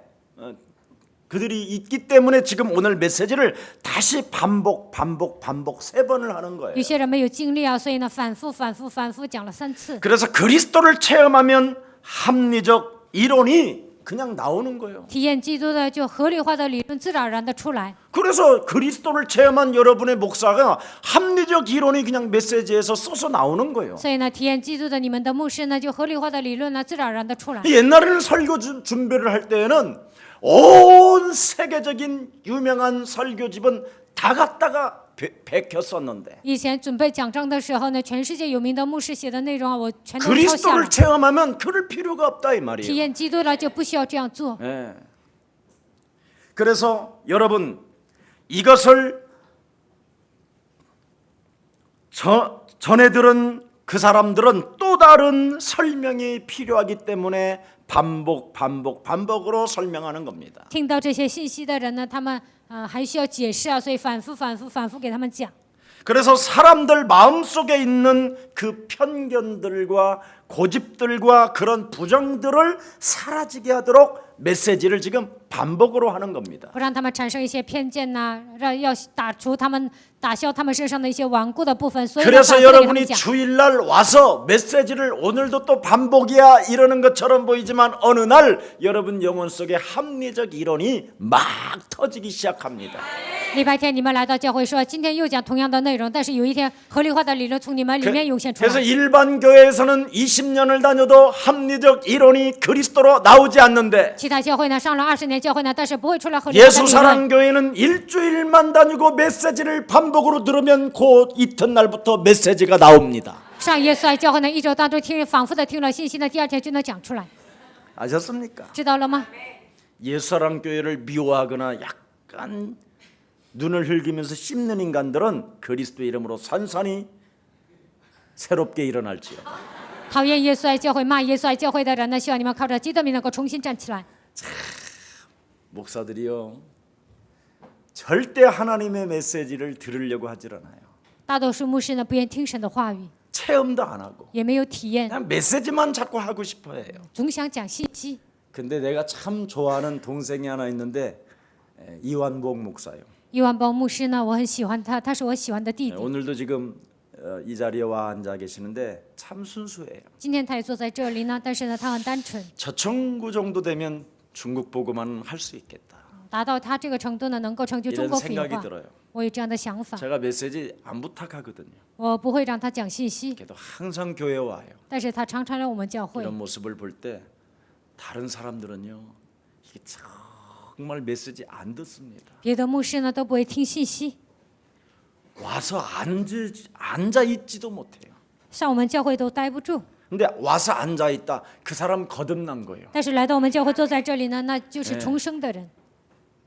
그들이 있기 때문에 지금 오늘 메시지를 다시 반복 3번을 하는 거예요. 有些人没有经历啊，所以呢，反复讲了3次。 그래서 그리스도를 체험하면 합리적 이론이 그냥 나오는 거예요. 体验基督的就合理化的理论自然而然的出来。 그래서 그리스도를 체험한 여러분의 목사가 합리적 이론이 그냥 메시지에서 써서 나오는 거예요. 所以呢，体验基督的你们的牧师呢，就合理化的理论呢，自然而然的出来。 옛날에는 설교 준비를 할 때에는 온 세계적인 유명한 설교집은 다 갖다가 베꼈었는데 以前准备讲章的时候呢，全世界有名的牧师写的内容啊，我全都抄下 그리스도를 了。 체험하면 그럴 필요가 없다 이 体 말이에요. 验基督了，就不需要这样做。 예. 그래서 여러분 이것을 전해 들은 그 사람들은 또 다른 설명이 필요하기 때문에 반복으로 설명하는 겁니다. 听到这些信息的人呢，他们还需要解释啊，所以反复给他们讲。 그래서 사람들 마음속에 있는 그 편견들과 고집들과 그런 부정들을 사라지게 하도록 메시지를 지금 반복으로 하는 겁니다. 不让他们产生一些偏见呐、要打消他们身上的一些顽固的部分，所以呢，反 그래서 复地给他们 여러분이 讲。 주일날 와서 메시지를 오늘도 또 반복이야 이러는 것처럼 보이지만 어느 날 여러분 영혼 속에 합리적 이론이 막 터지기 시작합니다. 礼拜天你们来到教会说，今天又讲同样的内容，但是有一天合理化的理论从你们里面涌现出 그래서 来。 일반 교회에서는 20년을 다녀도 합리적 이론이 그리스도로 나오지 않는데 其他教会呢，上了20年教会呢，但是不会出来合理化的 예수 理论。 사랑 교회는 일주일만 다니고 메시지를 반복으로 들으면 그 이튿날부터 메시지가 나옵니다. 上耶稣爱教会呢，一周当中反复的听了信息呢，第2天就能讲出来， 아셨습니까? 知道了吗？ 예수 사랑 교회를 미워하거나 약간 눈을 흘기면서 씹는 인간들은 그리스도의 이름으로 산산이 새롭게 일어날지요. 讨厌耶稣爱教会、骂耶稣爱教会的人呢，希望你们靠着基督名能够重新站起来。 목사들이요 절대 하나님의 메시지를 들으려고 하질 않아요. 大多数牧师呢，不愿听神的话语， 체험도 안 하고 也没有体验， 그냥 메시지만 자꾸 하고 싶어 해요. 总想讲信息。 근데 내가 참 좋아하는 동생이 하나 있는데 이완복 목사요. 伊万邦牧师呢，我很喜欢他，他是我喜欢的弟弟。 오늘도 지금 이 자리에 와 앉아 계시는데 참 순수해요. 今天他也坐在这里呢，但是呢，他很单纯。 저 친구 정도 되면 중국 보고만 할 수 있겠다. 达到他这个程度呢，能够成就中 이런 国福音 생각이 化。 들어요. 我有这样的想法， 제가 메시지 안 부탁하거든요. 我不会让他讲信息， 그래도 항상 교회 와요. 但是他常常来我们教会。 이런 모습을 볼 때 다른 사람들은요 이게 정말 메시지 안 듣습니다. 别的牧师呢都不会听信息， 와서 앉아 있지도 못해요. 上我们教会都待不住。 근데 와서 앉아 있다 그 사람 거듭난 거예요. 但是来到我们教会坐在这里呢，那就是重生的人。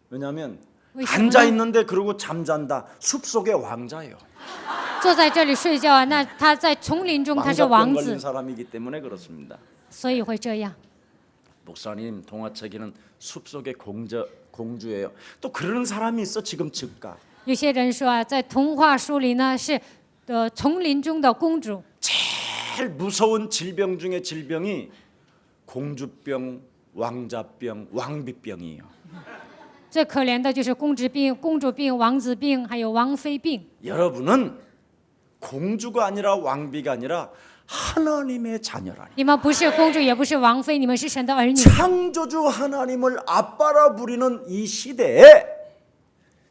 왜냐하면 为什么呢？ 앉아 있는데 그러고 잠잔다. 숲속의 왕자예요. 坐在这里睡觉啊，那他在丛林中他是 왕자병 王 걸린 子， 사람이기 때문에 그렇습니다. 所以会这样。 목사님 동화책에는 숲속의 공주예요. 또 그러는 사람이 있어 지금 즉각. 有些人说啊，在童话书里呢是丛林中的公主。 제일 무서운 질병 중에 질병이 공주병, 왕자병, 왕비병이에요. 最可怜的就是公主病、公主病、王子病，还有王妃病。 여러분은 공주가 아니라 왕비가 아니라 하나님의 자녀라니. 你们不是公主，也不是王妃，你们是神的儿女。 창조주 하나님을 아빠라 부리는 이 시대에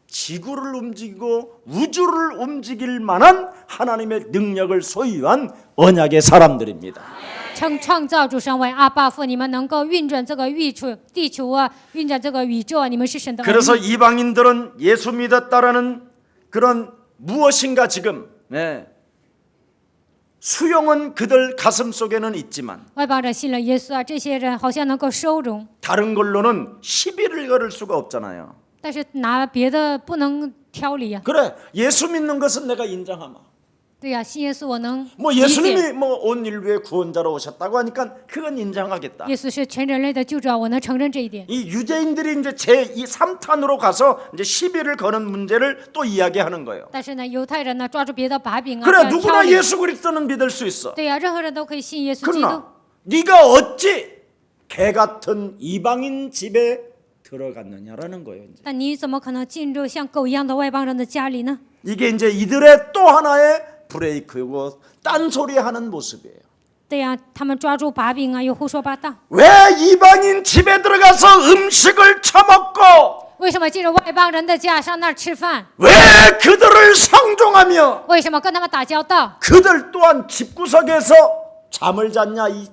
지구를 움직이고 우주를 움직일 만한 하나님의 능력을 소유한 언약의 사람들입니다. 称创造主神为阿爸父，你们能够运转这个地球啊，运转这个宇宙啊，你们是神的儿 그래서 女。 이방인들은 예수 믿었다라는 그런 무엇인가 지금 수용은 그들 가슴 속에는 있지만 外邦人信了耶稣啊，这些人好像能够收容， 다른 걸로는 시비를 걸을 수가 없잖아요. 但是拿别的不能挑理啊。 그래, 예수 믿는 것은 내가 인정하마. 对呀、信耶稣我能 뭐 理解。 예수님이 뭐 온 인류의 구원자로 오셨다고 하니까 그건 인정하겠다. 耶稣是全人类的救主啊，我能承认这一点。 이 유대인들이 이제 제2 3탄으로 가서 이제 시비를 거는 문제를 또 이야기하는 거예요. 但是呢，犹太人呢抓住别的把柄啊， 그래 这样挑 누구나 理。 예수 그리스도는 믿을 수 있어. 对呀、任何人都可以信耶稣基督。 그러나 네가 어찌 개 같은 이방인 집에 들어갔느냐라는 거예요. 이제. 但你怎么可能进入像狗一样的外邦人的家里呢？ 이게 이제 이들의 또 하나의 브레이크고 딴소리하는 모습이에요. 对呀、他们抓住把柄啊，又胡说八道。 왜 이방인 집에 들어가서 음식을 처먹고 为什么进入外邦人的家上那儿吃饭？ 왜 그들을 상종하며 为什么跟他们打交道？ 그들 또한 집구석에서 잠을 잤냐 이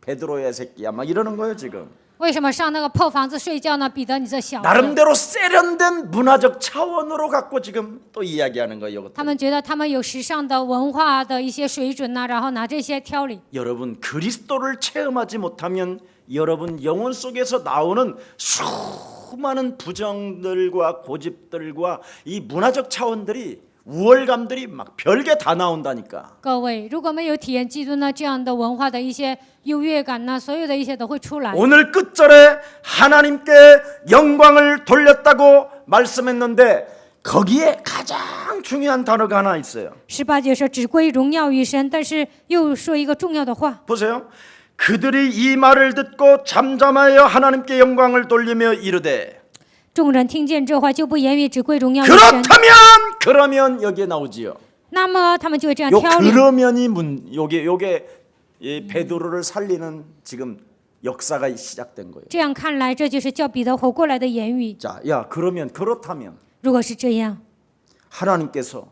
베드로의 새끼야 막 이러는 거예요 지금. 为什么上那个破房子睡觉呢？彼得，你这小子！ 나름대로 세련된 문화적 차원으로 갖고 지금 또 이야기하는 거예요. 이것들. 他们觉得他们有时尚的文化的一些水准呐、然后拿这些挑理。 여러분 그리스도를 체험하지 못하면 여러분 영혼 속에서 나오는 수많은 부정들과 고집들과 이 문화적 차원들이 우월감들이 막 별게 다 나온다니까. 各位，如果没有体验基督呢这样的文化的一些优越感呢，所有的一切都会出来。 오늘 끝절에 하나님께 영광을 돌렸다고 말씀했는데 거기에 가장 중요한 단어가 하나 있어요. 18节说只归荣耀于神，但是又说一个重要的话。 보세요. 그들이 이 말을 듣고 잠잠하여 하나님께 영광을 돌리며 이르되 众人听见这话，就不言语，只归荣耀于神。 그러면 여기에 나오지요. 那么他们就会这样 요 挑理。 그러면이 요게 이 베드로를 살리는 지금 역사가 시작된 거예요. 这样看来，这就是叫彼得活过来的言语。 자, 야 그러면 그렇다면 如果是这样， 하나님께서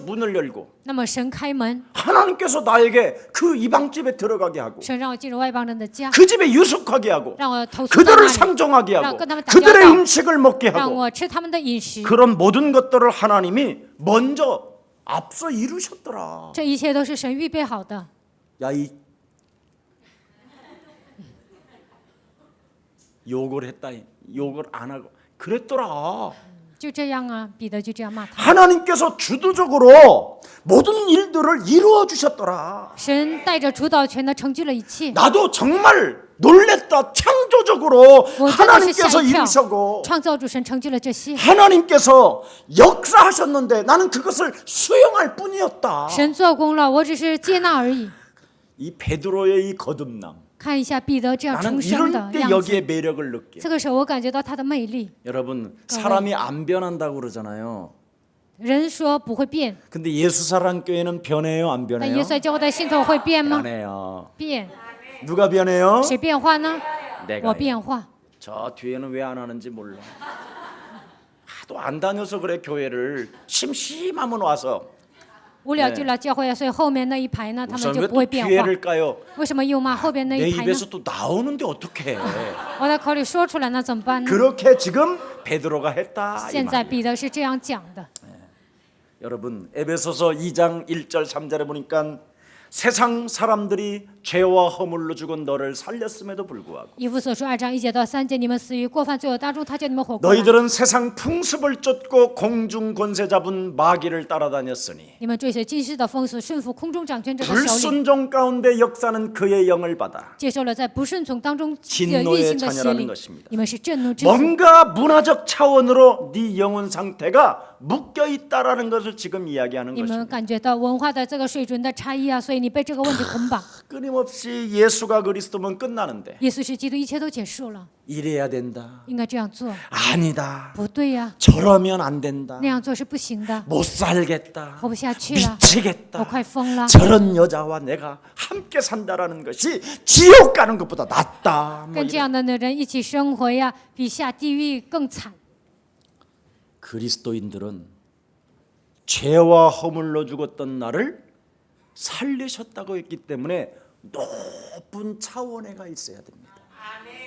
문을 열고 那么神开门， 하나님께서 나에게 그 이방 집에 들어가게 하고 神让我进入外邦人的家， 그 집에 유숙하게 하고 让我投宿在那 그들을 里， 상종하게 하고 그러니까 그다음에 그들의 다녀왔다. 음식을 먹게 让 하고 我吃他们的饮食。 그런 모든 것들을 하나님이 먼저 앞서 이루셨더라. 这一切都是神预备好的。 야 이 욕을 했다. 욕을 안 하고 그랬더라. 就这样啊，彼得就这样骂他。 하나님께서 주도적으로 모든 일들을 이루어 주셨더라. 神带着主导权的成就了一切。 나도 정말 놀랬다. 창조적으로 我真的是吓 하나님께서 一跳， 이루셨고 创造主神成就了这些。 하나님께서 역사하셨는데 나는 그것을 수용할 뿐이었다. 神做工了，我只是接纳而已。 이 베드로의 이 거듭남. 看一下彼得这样 나는 重生 이럴 的 때 样子， 여기에 매력을 느껴. 这个时候我感觉到他的魅力。 여러분 사람이 안 변한다고 그러잖아요. 人说不会变， 근데 예수 사랑 교회는 변해요, 안 但 변해요? 耶稣教会的信徒会变吗？ 변해요. 变， 누가 변해요? 谁变化呢？ 내가. 我变化。 저 뒤에는 왜 안 하는지 몰라. 하도 안 다녀서 그래 교회를 심심하면 와서 无聊就来教会，所以后面那一排呢，他们 우선 就 왜 不会 또 变化。 기회를 까요? 为什么又骂后边那 내 一排呢？ 입에서 또 나오는데 어떡해? 我在口里说出来，那怎么办呢？ 그렇게 지금 베드로가 했다. 이 现在 말이에요. 彼得是这样讲的。 여러분 에베소서 2장 1절 3절에 보니까 세상 사람들이 죄와 허물로 죽은 너를 살렸음에도 불구하고 以弗所书2章1节到3节，你们死于过犯罪恶当中，他叫你们活过来。 너희들은 세상 풍습을 쫓고 공중 권세 잡은 마귀를 따라다녔으니 你们追随今世的风俗，顺服空中掌权者的首领， 불순종 가운데 역사는 그의 영을 받아 接受了在不顺从当中 진노의 运行的邪 자녀라는 灵。 것입니다. 你们是震怒之子。 뭔가 문화적 차원으로 네 영혼 상태가 묶여 있다라는 것을 지금 이야기하는 你们 것입니다. 感觉到文化的这个水准的差异啊，所以你被这个问题捆绑。 틀림없이 예수가 그리스도면 끝나는데 耶稣是基督，一切都结束了， 이래야 된다. 应该这样做。 아니다. 不对呀， 저러면 안 된다. 那样做是不行的， 못 살겠다. 活不下去了，我 미치겠다. 快疯了。 저런 여자와 내가 함께 산다라는 것이 지옥 가는 것보다 낫다. 뭐 跟这 이런. 样的人一起生活呀，比下地狱更惨。 그리스도인들은 죄와 허물로 죽었던 나를 살리셨다고 했기 때문에 높은 차원에가 있어야 됩니다.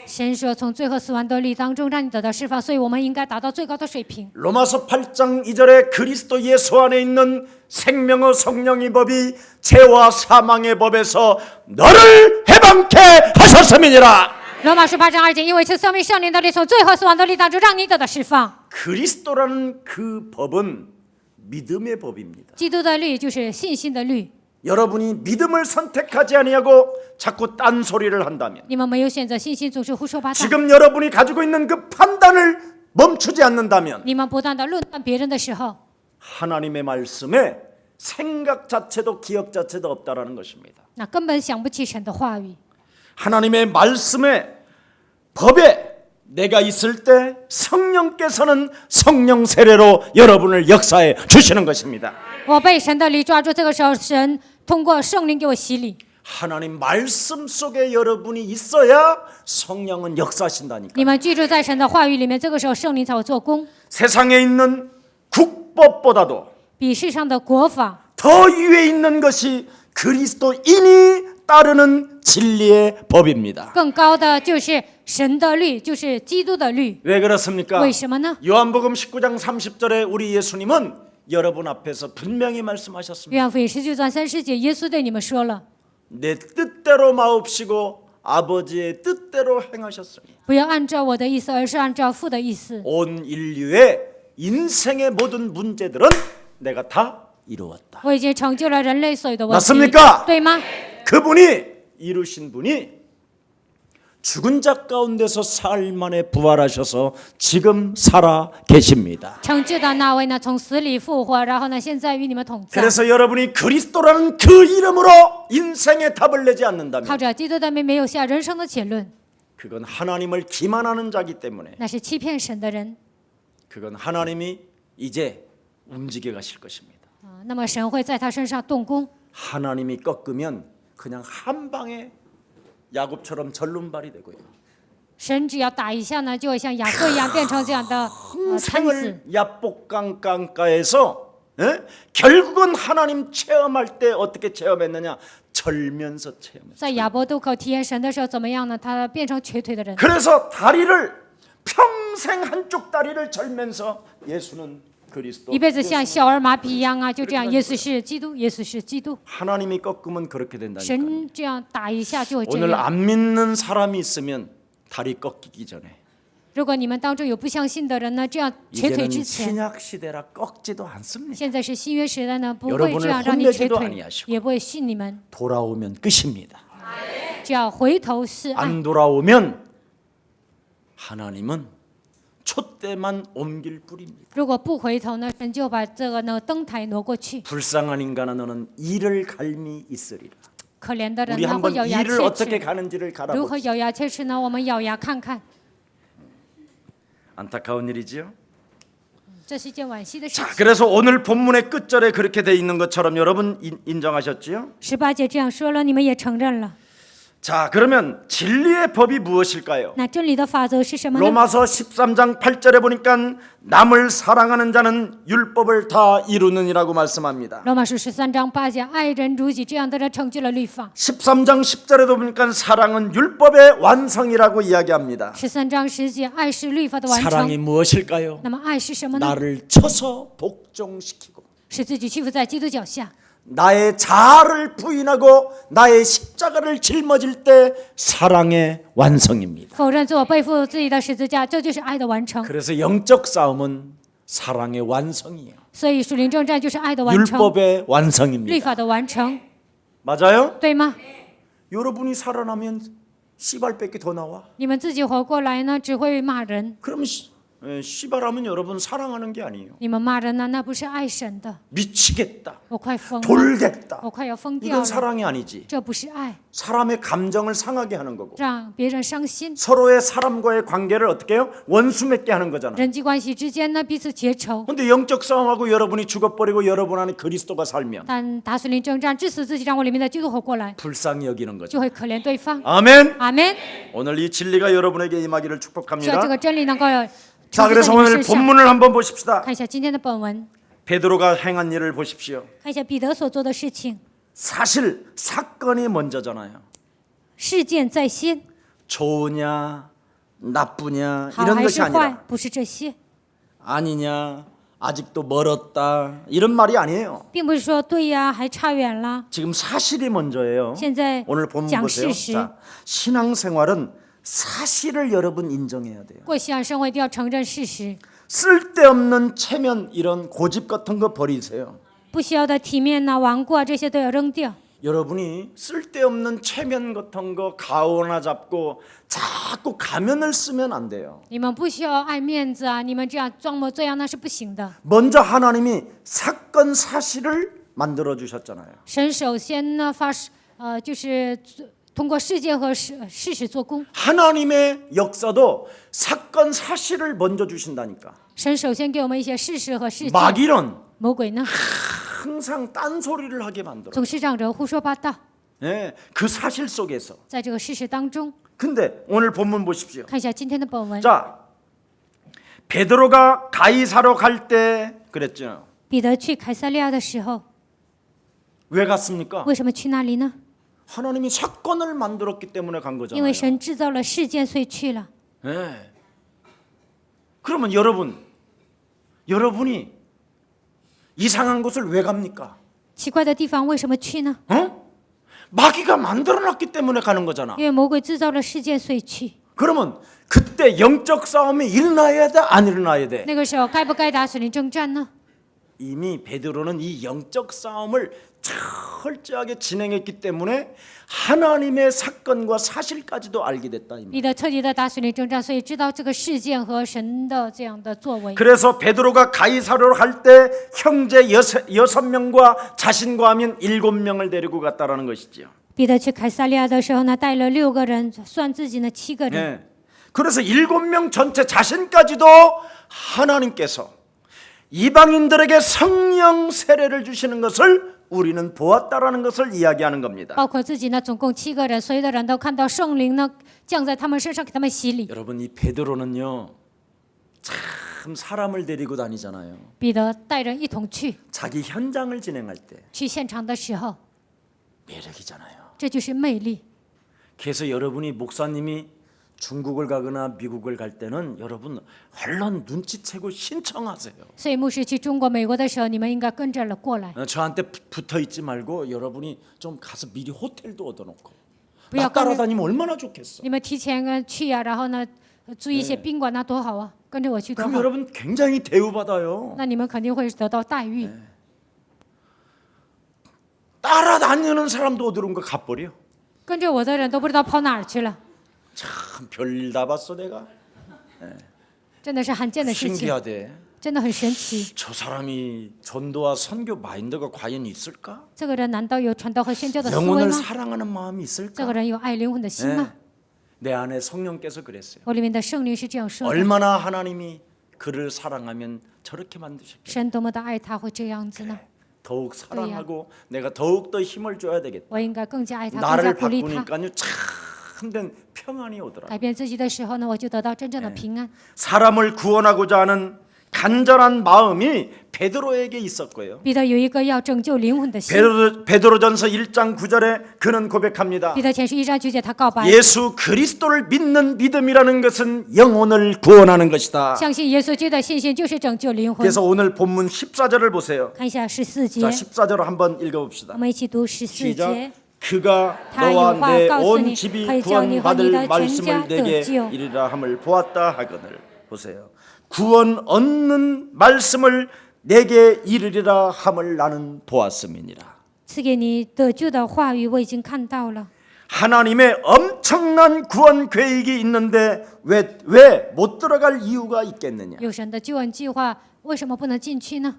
神说，从罪和死亡的律当中让你得到释放，所以我们应该达到最高的水平。 로마서 8장 2절에 그리스도 예수安에 있는 생명의 성령의 법이 죄와 사망의 법에서 너를 해방케 하셨음이니라. 罗马书8章2节，因为是生命圣灵的律，从罪和死亡的律当中让你得到释放。 그리스도라는 그 법은 믿음의 법입니다. 基督的律就是信心的律。 여러분이 믿음을 선택하지 아니하고 자꾸 딴소리를 한다면 你们没有选择信心，总是胡说八道。 지금 여러분이 가지고 있는 그 판단을 멈추지 않는다면 你们不断的论断别人的时候， 하나님의 말씀에 생각 자체도 기억 자체도 없다라는 것입니다. 那根本想不起神的话语。 하나님의 말씀에 법에 내가 있을 때 성령께서는 성령 세례로 여러분을 역사해 주시는 것입니다. 我被神的律抓住，这个时候神通过圣灵给我洗礼。 하나님 말씀 속에 여러분이 있어야 성령은 역사하신다니까. 你们居住在神的话语里面，这个时候圣灵才会做工。 세상에 있는 국법보다도 比世上的国法 더 위에 있는 것이 그리스도인이 따르는 진리의 법입니다. 更高的就是神的律，就是基督的律。 왜 그렇습니까? 为什么呢？ 요한복음 19장 30절에 우리 예수님은 여러분 앞에서 분명히 말씀하셨습니다. 约翰福音19章30节，耶稣对你们说了： 내 뜻대로 마옵시고 아버지의 뜻대로 행하셨으니 不要按照我的意思，而是按照父的意思。 온 인류의 인생의 모든 문제들은 내가 다 이루었다. 我已经成就了人类所有的问题， 맞습니까? 对吗？ 그분이 이루신 분이 죽은 자 가운데서 사흘 만에 부활하셔서 지금 살아 계십니다. 成就的那位呢，从死里复活，然后呢，现在与你们同在。 그래서 여러분이 그리스도라는 그 이름으로 인생의 답을 내지 않는다면 靠着基督的名，没有下人生的结论， 그건 하나님을 기만하는 자기 때문에 那是欺骗神的人。 그건 하나님이 이제 움직여 가실 것입니다. 那么神会在他身上动工。 하나님이 꺾으면 그냥 한 방에 야곱처럼 절름발이 되고요. 神只要打一下呢，就会像雅各一样变成这样的贪子。 생을 야복강강가에서 결국은 하나님 체험할 때 어떻게 체험했느냐? 절면서 체험했어요. 在亚伯渡口体验神的时候怎么样呢？他变成瘸腿的人， 그래서 다리를 평생 한쪽 다리를 절면서 예수는 그리스도. 一辈子像小儿麻痹一样啊，就这样，耶稣是基督，耶稣是基督。 하나님이 꺾으면 그렇게 된다니까. 神这样打一下就会这 오늘 样。 안 믿는 사람이 있으면 다리 꺾이기 전에 如果你们当中有不相信的人呢，这样瘸腿 이제는 之前， 신약 시대라 꺾지도 않습니다. 现在是新约时代呢，不 여러분을 会这样让你瘸 혼내지도 腿 아니하시고 ，也不会训你们， 돌아오면 끝입니다. 只要回头是爱。 안 돌아오면 하나님은 촛대만 옮길 뿐입니다. 如果不回头呢，神就把这个呢灯台挪过去。 불쌍한 인간아 너는 이를 갈미 있으리라. 可怜的人 우리 呢，会 한번 咬牙 이를 切 어떻게 齿。 가는지를 如何 갈아봅시다. 咬牙切齿呢？我们咬牙看看， 안타까운 일이지요. 这是一件惋惜的事 자, 情。 그래서 오늘 본문의 끝절에 그렇게 돼 있는 것처럼 여러분 인정하셨지요? 18节这样说了，你们也承认了。 자, 그러면 진리의 법이 무엇일까요? 那真理的法则是什么呢？ 로마서 13장 8절에 보니까 남을 사랑하는 자는 율법을 다 이루느니라고 말씀합니다. 罗马书13章8节，爱人如己，这样的人成就了律法。 13장 10절에도 보니까 사랑은 율법의 완성이라고 이야기합니다. 13章10节，爱是律法的完 사랑이 成。 무엇일까요? 那么爱是什么呢？ 나를 쳐서 복종시키고 使自己屈服在基督脚下， 나의 자아를 부인하고 나의 십자가를 짊어질 때 사랑의 완성입니다. 否认自我，背负自己的十字架，这就是爱的完成。 그래서 영적 싸움은 사랑의 완성이에요. 所以属灵征战就是爱的完成， 율법의 律 완성입니다. 法的完成， 맞아요? 对吗？ 여러분이 살아나면 씨발밖에 더 나와. 你们自己活过来呢，只会骂人。 그럼 씨발하면 여러분 사랑하는 게 아니에요. 你们骂人呢，那不是爱神的。 미치겠다, 我快疯了， 돌겠다. 我快要疯掉 이건 了， 사랑이 아니지. 这不是爱， 사람의 감정을 상하게 하는 거고 让别人伤心。 서로의 사람과의 관계를 어떻게 해요? 원수 맺게 하는 거잖아. 人际关系之间呢，彼此结仇。 근데 영적 싸움하고 여러분이 죽어버리고 여러분 안에 그리스도가 살면 但打属灵征战，致死自己，让我里面的基督活过来， 불쌍히 여기는 거죠. 就会可怜对方。 아멘. 阿门。 오늘 이 진리가 여러분에게 임하기를 希望 축복합니다. 这个真理能够有 자, 成就 그래서 在你们 오늘 身上。 본문을 한번 보십시다. 看一下今天的本文， 베드로가 행한 일을 보십시오. 看一下彼得所做的事情。 사실 사건이 먼저잖아요. 事件在先， 좋으냐 나쁘냐 好 이런 还 것이 是坏， 아니라 不是这些， 아니냐 아직도 멀었다 이런 말이 아니에요. 并不是说对呀，还差远了。 지금 사실이 먼저예요. 现在 오늘 본문 讲 보세요. 事实， 자, 신앙생활은 사실을 여러분 인정해야 돼요. 过信仰生活一定要承认事实， 쓸데없는 체면 이런 고집 같은 거 버리세요. 不需要的体面呐、顽固啊，这些都要扔掉。 여러분이 쓸데없는 체면 같은 거 가오 하나 잡고 자꾸 가면을 쓰면 안 돼요. 你们不需要爱面子啊，你们这样装模作样那是不行的。 먼저 하나님이 사건 사실을 만들어 주셨잖아요. 神首先呢就是通过事件和事实做工。 하나님의 역사도 사건 사실을 먼저 주신다니까. 神首先给我们一些事实和事件。 마귀는 魔鬼呢， 항상 딴소리를 하게 만들어. 总是让人胡说八道。 네, 그 사실 속에서. 在这个事实当中， 근데 오늘 본문 보십시오. 看一下今天的本文。 자, 베드로가 가이사로 갈 때 그랬죠. 彼得去凯撒利亚的时候， 왜 갔습니까? 为什么去那里呢？ 하나님이 사건을 만들었기 때문에 간 因 거잖아요. 为神制造了事件，所以去了。 네. 그러면 여러분이 이상한 곳을 왜 갑니까? 奇怪的地方为什么去呢？ 마귀가 만들어놨기 때문에 가는 거잖아. 因为魔鬼制造了事件，所以去。 그러면 그때 영적 싸움이 일어나야 돼, 안 일어나야 돼? 那个时候该不该打属灵征战呢？ 이미 베드로는 이 영적 싸움을 철저하게 진행했기 때문에 하나님의 사건과 사실까지도 알게 됐다. 이 말. 彼得彻底的打属灵征战，所以知道这个事件和神的这样的作为。 그래서 베드로가 가이사로로 갈 때 형제 6명과 자신과 하면 7명을 데리고 갔다라는 것이죠. 彼得去凯撒利亚的时候呢，带了6个人，算自己呢7个人。 네. 그래서 7명 전체 자신까지도 하나님께서 이방인들에게 성령 세례를 주시는 것을 우리는 보았다라는 것을 이야기하는 겁니다. 包括自己呢，总共7个人，所有的人都看到圣灵呢降在他们身上，给他们洗礼。 여러분 이 베드로는요 참 사람을 데리고 다니잖아요. 彼得带人一同去， 자기 현장을 진행할 때 去现场的时候， 매력이잖아요. 这就是魅力。 그래서 여러분이 목사님이 중국을 가거나 미국을 갈 때는 여러분 얼른 눈치채고 신청하세요. 所以牧师去中国、美国的时候，你们应该跟着了过来， 저한테 붙어 있지 말고 여러분이 좀 가서 미리 호텔도 얻어놓고 不要 나 跟着 따라다니면 얼마나 좋겠어. 你们提前去呀、然后呢租一些宾馆，那多好啊！跟着我去多 그럼 好， 여러분 굉장히 대우받아요. 那你们肯定会得到待遇。 따라다니는 사람도 어디론가 가버려. 跟着我的人都不知道跑哪儿去了， 참 별일 다 봤어 내가. 真的是罕见的事情， 신기하대. 真的很神奇。 저 사람이 전도와 선교 마인드가 과연 있을까? 这个人难道有传道和宣教的思维 영혼을 吗？ 사랑하는 마음이 这 있을까? 个人有爱灵魂的心 네. 吗？ 내 안에 성령께서 그랬어요. 我里面的圣灵是这样说的： 얼마나 하나님이 그를 사랑하면 저렇게 만드셨겠어요. 神多么的爱他，会这样子呢？ 더욱 사랑하고 내가 더욱 더 힘을 줘야 되겠다. 我应该更加爱他，更加 나를 鼓励他。 바꾸니까요 참된 평안이 오더라. 改变自己的时候呢，我就得到真正的平安。 사람을 구원하고자 하는 간절한 마음이 베드로에게 있었고요. 彼得有一个要拯救灵魂的心。 베드로전서 1장 9절에 그는 고백합니다. 彼得前书1章9节，他告白： 예수 그리스도를 믿는 믿음이라는 것은 영혼을 구원하는 것이다. 相信耶稣基督的信心就是拯救灵魂。 그래서 오늘 본문 14절을 보세요. 看一下14 자, 节， 14절 한번 읽어봅시다. 我们一起读14 시작. 节。 그가 다 너와 여호와 내 가우스니 온 집이 그의 정의와 구원받을 네가 말씀을 전자 내게 듣지요. 이르라 함을 보았다 하거늘. 보세요. 구원 얻는 말씀을 내게 이르리라 함을 나는 보았음이니라. 赐给你得救的话语，我已经看到了。 하나님의 엄청난 구원 계획이 있는데 왜 못 들어갈 이유가 있겠느냐? 有神的救恩计划，为什么不能进去呢？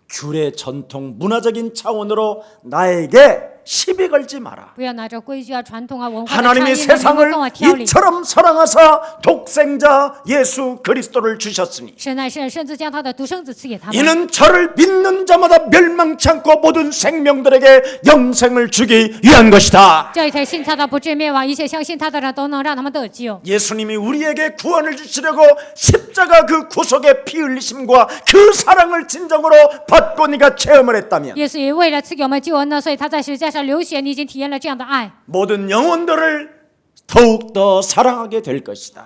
규례 전통 문화적인 차원으로 나에게 시비 걸지 마라. 不要拿着规矩啊、传统啊、文化的差 하나님이 异呢，你们 세상을 跟我挑理。 이처럼 사랑하사 독생자 예수 그리스도를 주셨으니 神爱世人，甚至将他的独生子赐给他们。 이는 저를 믿는 자마다 멸망치 않고 모든 생명들에게 영생을 주기 위한 것이다. 这一切信他的不至灭亡，一切相信他的人都能让他们得救。 예수님이 우리에게 구원을 주시려고 십자가 그 구속의 피 흘리심과 그 사랑을 진정으로 받고 네가 체험을 했다면 耶稣也为了赐给我们救恩呢，所以他在十字架上流血，你已经体验了这样的爱， 모든 영혼들을 더욱더 사랑하게 될 것이다.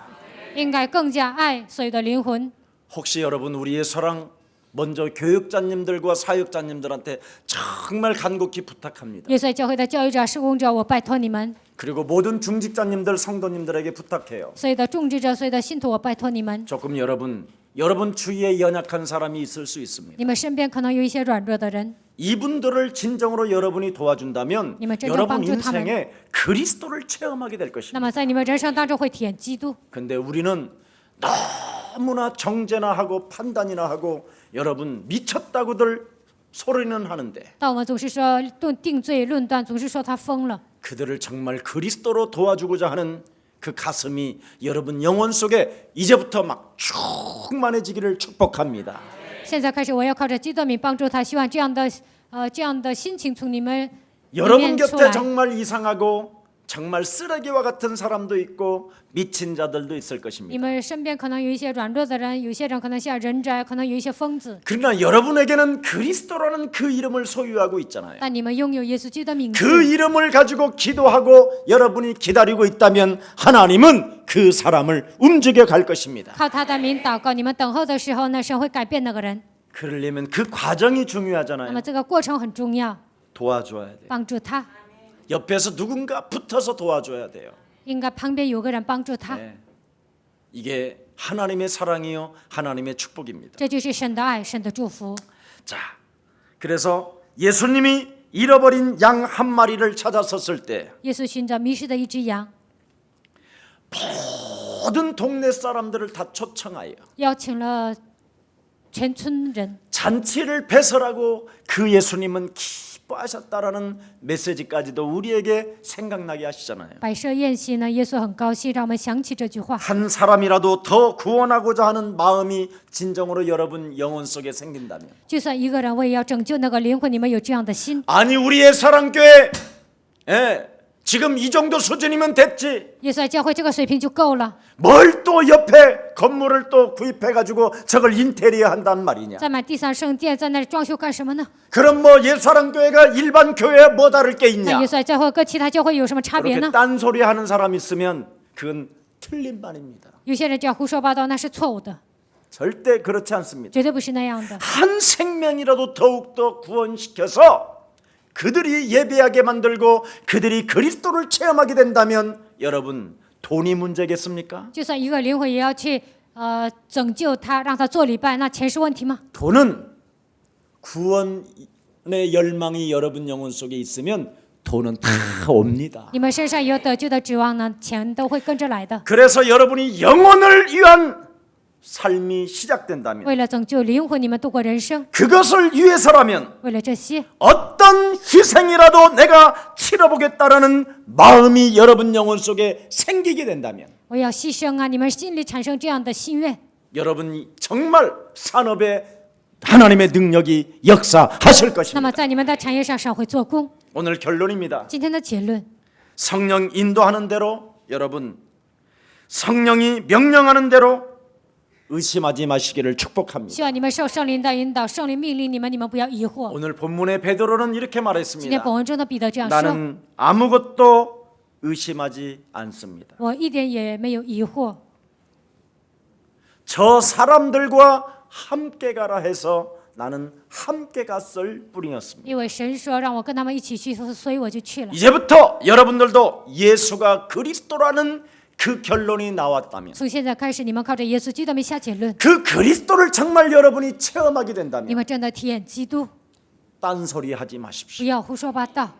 应该更加爱所有的灵魂。 혹시 여러분 우리의 사랑 먼저 교육자님들과 사역자님들한테 정말 간곡히 부탁합니다. 耶稣在教会的教育者、施工者，我拜托你们； 그리고 모든 중직자님들 성도님들에게 부탁해요. 所有的种植者、所有的信徒，我拜托你们。 조금 여러분 주위에 연약한 사람이 있을 수 있습니다. 你们身边可能有一些软弱的人， 이분들을 진정으로 여러분이 도와준다면 你们真正 여러분 帮助他们。 인생에 그리스도를 체험하게 될 那 것입니다. 么在你们人生当中会体验基督。 근데 우리는 너무나 정죄나 하고 판단이나 하고 여러분 미쳤다고들 소리는 하는데 但我们总是说定罪论断，总是说他疯了。 그들을 정말 그리스도로 도와주고자 하는 그 가슴이 여러분 영혼 속에 이제부터 막 충만해지기를 축복합니다. 现在开始，我要靠着基督的名帮助他，希望这样的心情从你们里 여러분 面出 곁에 来。 정말 이상하고 정말 쓰레기와 같은 사람도 있고 미친 자들도 있을 你 것입니다. 们身边可能有一些软弱的人，有些人可能像人渣，可能有一些疯子， 그러나 여러분에게는 그리스도라는 그 이름을 소유하고 있잖아요. 但你们拥有耶稣基督的名字。 그 이름을 가지고 기도하고 여러분이 기다리고 있다면 하나님은 그 사람을 움직여 갈 것입니다. 靠他的名祷告，你们等候的时候呢，神会改变那个人。 그러려면 그 과정이 那 중요하잖아요. 么这个过程很重要， 도와줘야 돼요. 帮助他， 옆에서 누군가 붙어서 도와줘야 돼요. 应该旁边有个人帮助他。 네. 이게 하나님의 사랑이요 하나님의 축복입니다. 这就是神的爱，神的祝福。 자, 그래서 예수님이 잃어버린 양 한 마리를 찾았었을 때 耶稣寻找迷失的一只羊， 모든 동네 사람들을 다 초청하여 邀请了全村人， 잔치를 배설하고 그 예수님은 기뻐하셨다라는 메시지까지도 우리에게 생각나게 하시잖아요. 摆设宴席呢。耶稣很高兴，让我们想起这句话。 한 사람이라도 더 구원하고자 하는 마음이 진정으로 여러분 영혼 속에 생긴다면 就算一个人为要拯救那个灵魂，你们有这样的心， 아니 우리의 사랑교회 지금 이 정도 수준이면 됐지 耶稣在教会这个水平就够了。 뭘 또 옆에 건물을 또 구입해가지고 저걸 인테리어 한단 말이냐 再买第三圣殿，在那里装修干什么呢？ 그럼 뭐 예사랑교회가 일반 교회와 뭐 다를 게 那 있냐 耶稣在教会跟其他教会有什么差别 그렇게 呢？ 딴소리 하는 사람 있으면 그건 틀린 말입니다 有些人这样胡说八道，那是错误的， 절대 그렇지 않습니다 绝对不是那样的。 한 생명이라도 더욱더 구원시켜서 그들이 예배하게 만들고 그들이 그리스도를 체험하게 된다면 여러분 돈이 문제겠습니까? 就算一个灵魂也要去拯救他，让他做礼拜，那钱是问题吗？ 돈은 구원의 열망이 여러분 영혼 속에 있으면 돈은 다 옵니다. 你们身上有得救的指望呢，钱都会跟着来的。 그래서 여러분이 영혼을 위한 삶이 시작된다면 为了拯救灵魂，你们度过人生， 그것을 위해서라면 为了这些， 어떤 희생이라도 내가 치러보겠다라는 마음이 여러분 영혼 속에 생기게 된다면 我要牺牲啊！你们心里产生这样的心愿， 여러분이 정말 산업에 하나님의 능력이 역사하실 那 것입니다. 么在你们的产业上神会做工。 오늘 결론입니다. 今天的结论， 성령 인도하는 대로 여러분 성령이 명령하는 대로 의심하지 마시기를 축복합니다. 希望你们受圣灵的引导，圣灵命令你们，你们不要疑惑。 오늘 본문의 베드로는 이렇게 今天 말했습니다. 本文中的彼得这样说： 나는 아무것도 의심하지 않습니다. 我一点也没有疑惑。 저 사람들과 함께 가라 해서 나는 함께 갔을 뿐이었습니다. 因为神说让我跟他们一起去，所以我就去了。 이제부터 여러분들도 예수가 그리스도라는 그 결론이 나왔다면 从现在开始，你们靠着耶稣基督没下结论， 그 그리스도를 정말 여러분이 체험하게 你 된다면 们真的体验基督， 딴소리 하지 不 마십시오. 要胡说八道。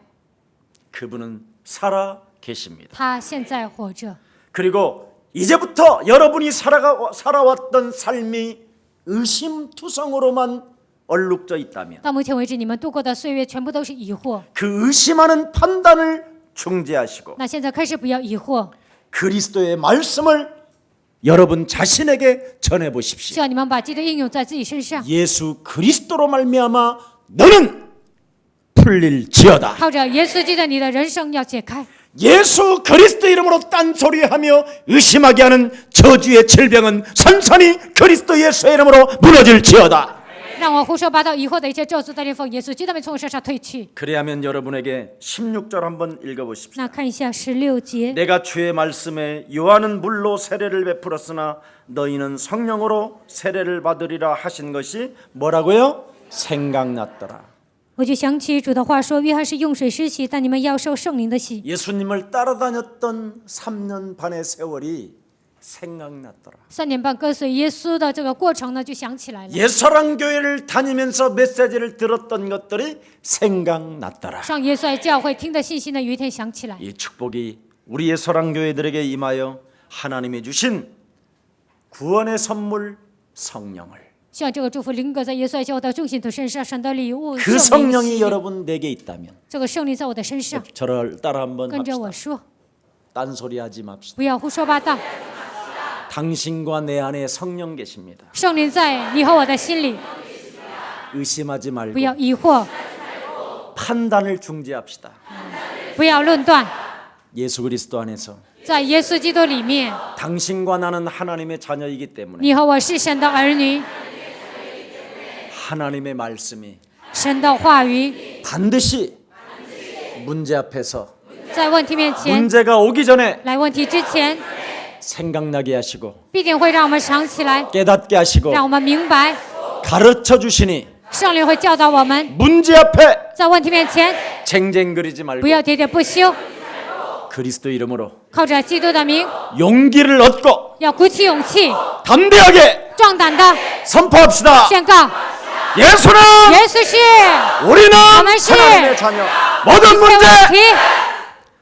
그분은 살아 계십니다. 他现在活着。 그리고 이제부터 여러분이 살아왔던 삶이 의심투성으로만 얼룩져 있다면 到目前为止，你们度过的岁月全部都是疑惑。 그 의심하는 판단을 중지하시고 那现在开始不要疑惑， 그리스도의 말씀을 여러분 자신에게 전해 希 보십시오. 望你们把基督应用在自己身上， 예수 그리스도로 말미암아 너는 풀릴지어다. 靠着耶稣基督，你的人生要解开。 예수 그리스도 이름으로 딴소리하며 의심하게 하는 저주의 질병은 선선히 그리스도 예수의 이름으로 무너질지어다. 让我胡说八道疑惑的一切咒诅在奉耶稣基督的名从我身上退去。 그래야면 여러분에게 16절 한번 읽어보십시오. 那看一下16节， 내가 주의 말씀에 요한은 물로 세례를 베풀었으나 너희는 성령으로 세례를 받으리라 하신 것이 뭐라고요? 생각났더라. 我就想起主的话说，约翰是用水施洗，但你们要受圣灵的洗。 예수님을 따라다녔던 3년 반의 세월이 생각났더라. 3年半跟随耶稣的这个过程呢，就想起来了。 예서랑 교회를 다니면서 메시지를 들었던 것들이 생각났더라. 上耶稣爱教会听的信息呢，有一天想起来。 이 축복이 우리 예서랑 교회들에게 임하여 하나님이 주신 구원의 선물 성령을 希望这个祝福临格在耶稣爱教会的众信徒身上，神的礼物 그 圣灵 성령이 洗礼 여러분 내게 있다면 这个圣灵在我的身上， 저를 따라 한번 跟着 합시다. 我说， 딴소리하지 맙시다. 不要胡说八道。 당신과 내 안에 성령 계십니다. 圣灵在你和我的心里， 의심하지 不 말고 要疑惑， 판단을 중지합시다. 不要论断， 예수 그리스도 안에서 在耶稣基督里面， 당신과 나는 하나님의 자녀이기 때문에 你和我是神的儿女， 하나님의 말씀이 神的话语 반드시 문제 앞에서 在问题面前， 문제가 오기 전에 来问题之前， 생각나게 하시고 必定会让我们想起来， 깨닫게 하시고 让我们明白， 가르쳐 주시니 圣灵会教导我们， 문제 앞에 在问题面前 쟁쟁거리지 말고 不要喋喋不休， 그리스도 이름으로 靠着基督的名， 용기를 얻고 要鼓起勇气， 담대하게 壮胆的 선포합시다. 宣告： 예수는 耶稣是 우리는 아멘. 하나님의 자녀. 모든 这问 문제 题。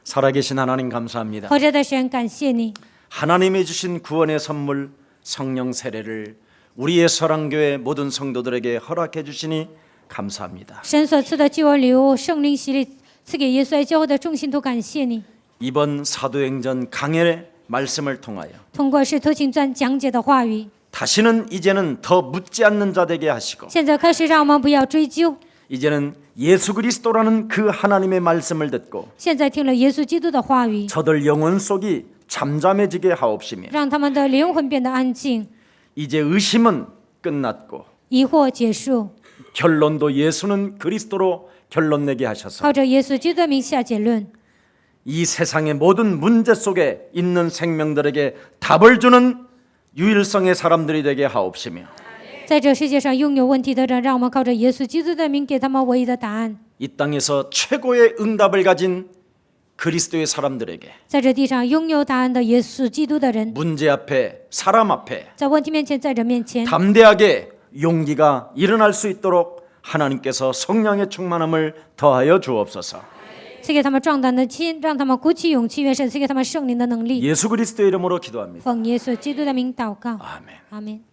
살아계신 하나님 감사합니다. 活着的神，感谢你， 하나님이 주신 구원의 선물 성령 세례를 우리의 서랑교회 모든 성도들에게 허락해 주시니 감사합니다. 神所赐的救恩礼物，圣灵洗礼赐给耶稣爱教会的众信徒，感谢你。 이번 사도행전 강해 말씀을 통하여 通过使徒行传讲解的话语， 다시는 이제는 더 묻지 않는 자 되게 하시고 现在开始让我们不要追究， 이제는 예수 그리스도라는 그 하나님의 말씀을 듣고 现在听了耶稣基督的话语， 저들 영혼 속이 잠잠해지게 하옵시며 让他们的灵魂变得安静， 이제 의심은 끝났고 疑惑结束， 결론도 예수는 그리스도로 결론 내게 하셔서 靠着耶稣基督的名下结论。 이 세상의 모든 문제 속에 있는 생명들에게 답을 주는 유일성의 사람들이 되게 하옵시며 在这世界上拥有问题的人，让我们靠着耶稣基督的名，给他们唯一的答案。 이 땅에서 최고의 응답을 가진 그리스도의 사람들에게 在这地上拥有答案的耶稣基督的人， 문제 앞에 사람 앞에 在问题面前，在人面前， 담대하게 용기가 일어날 수 있도록 하나님께서 성령의 충만함을 더하여 주옵소서. 赐给他们壮胆的心，让他们鼓起勇气，愿神赐给他们圣灵的能力。 예수 그리스도의 이름으로 기도합니다. 奉耶稣基督的名祷告， 아멘. 阿门。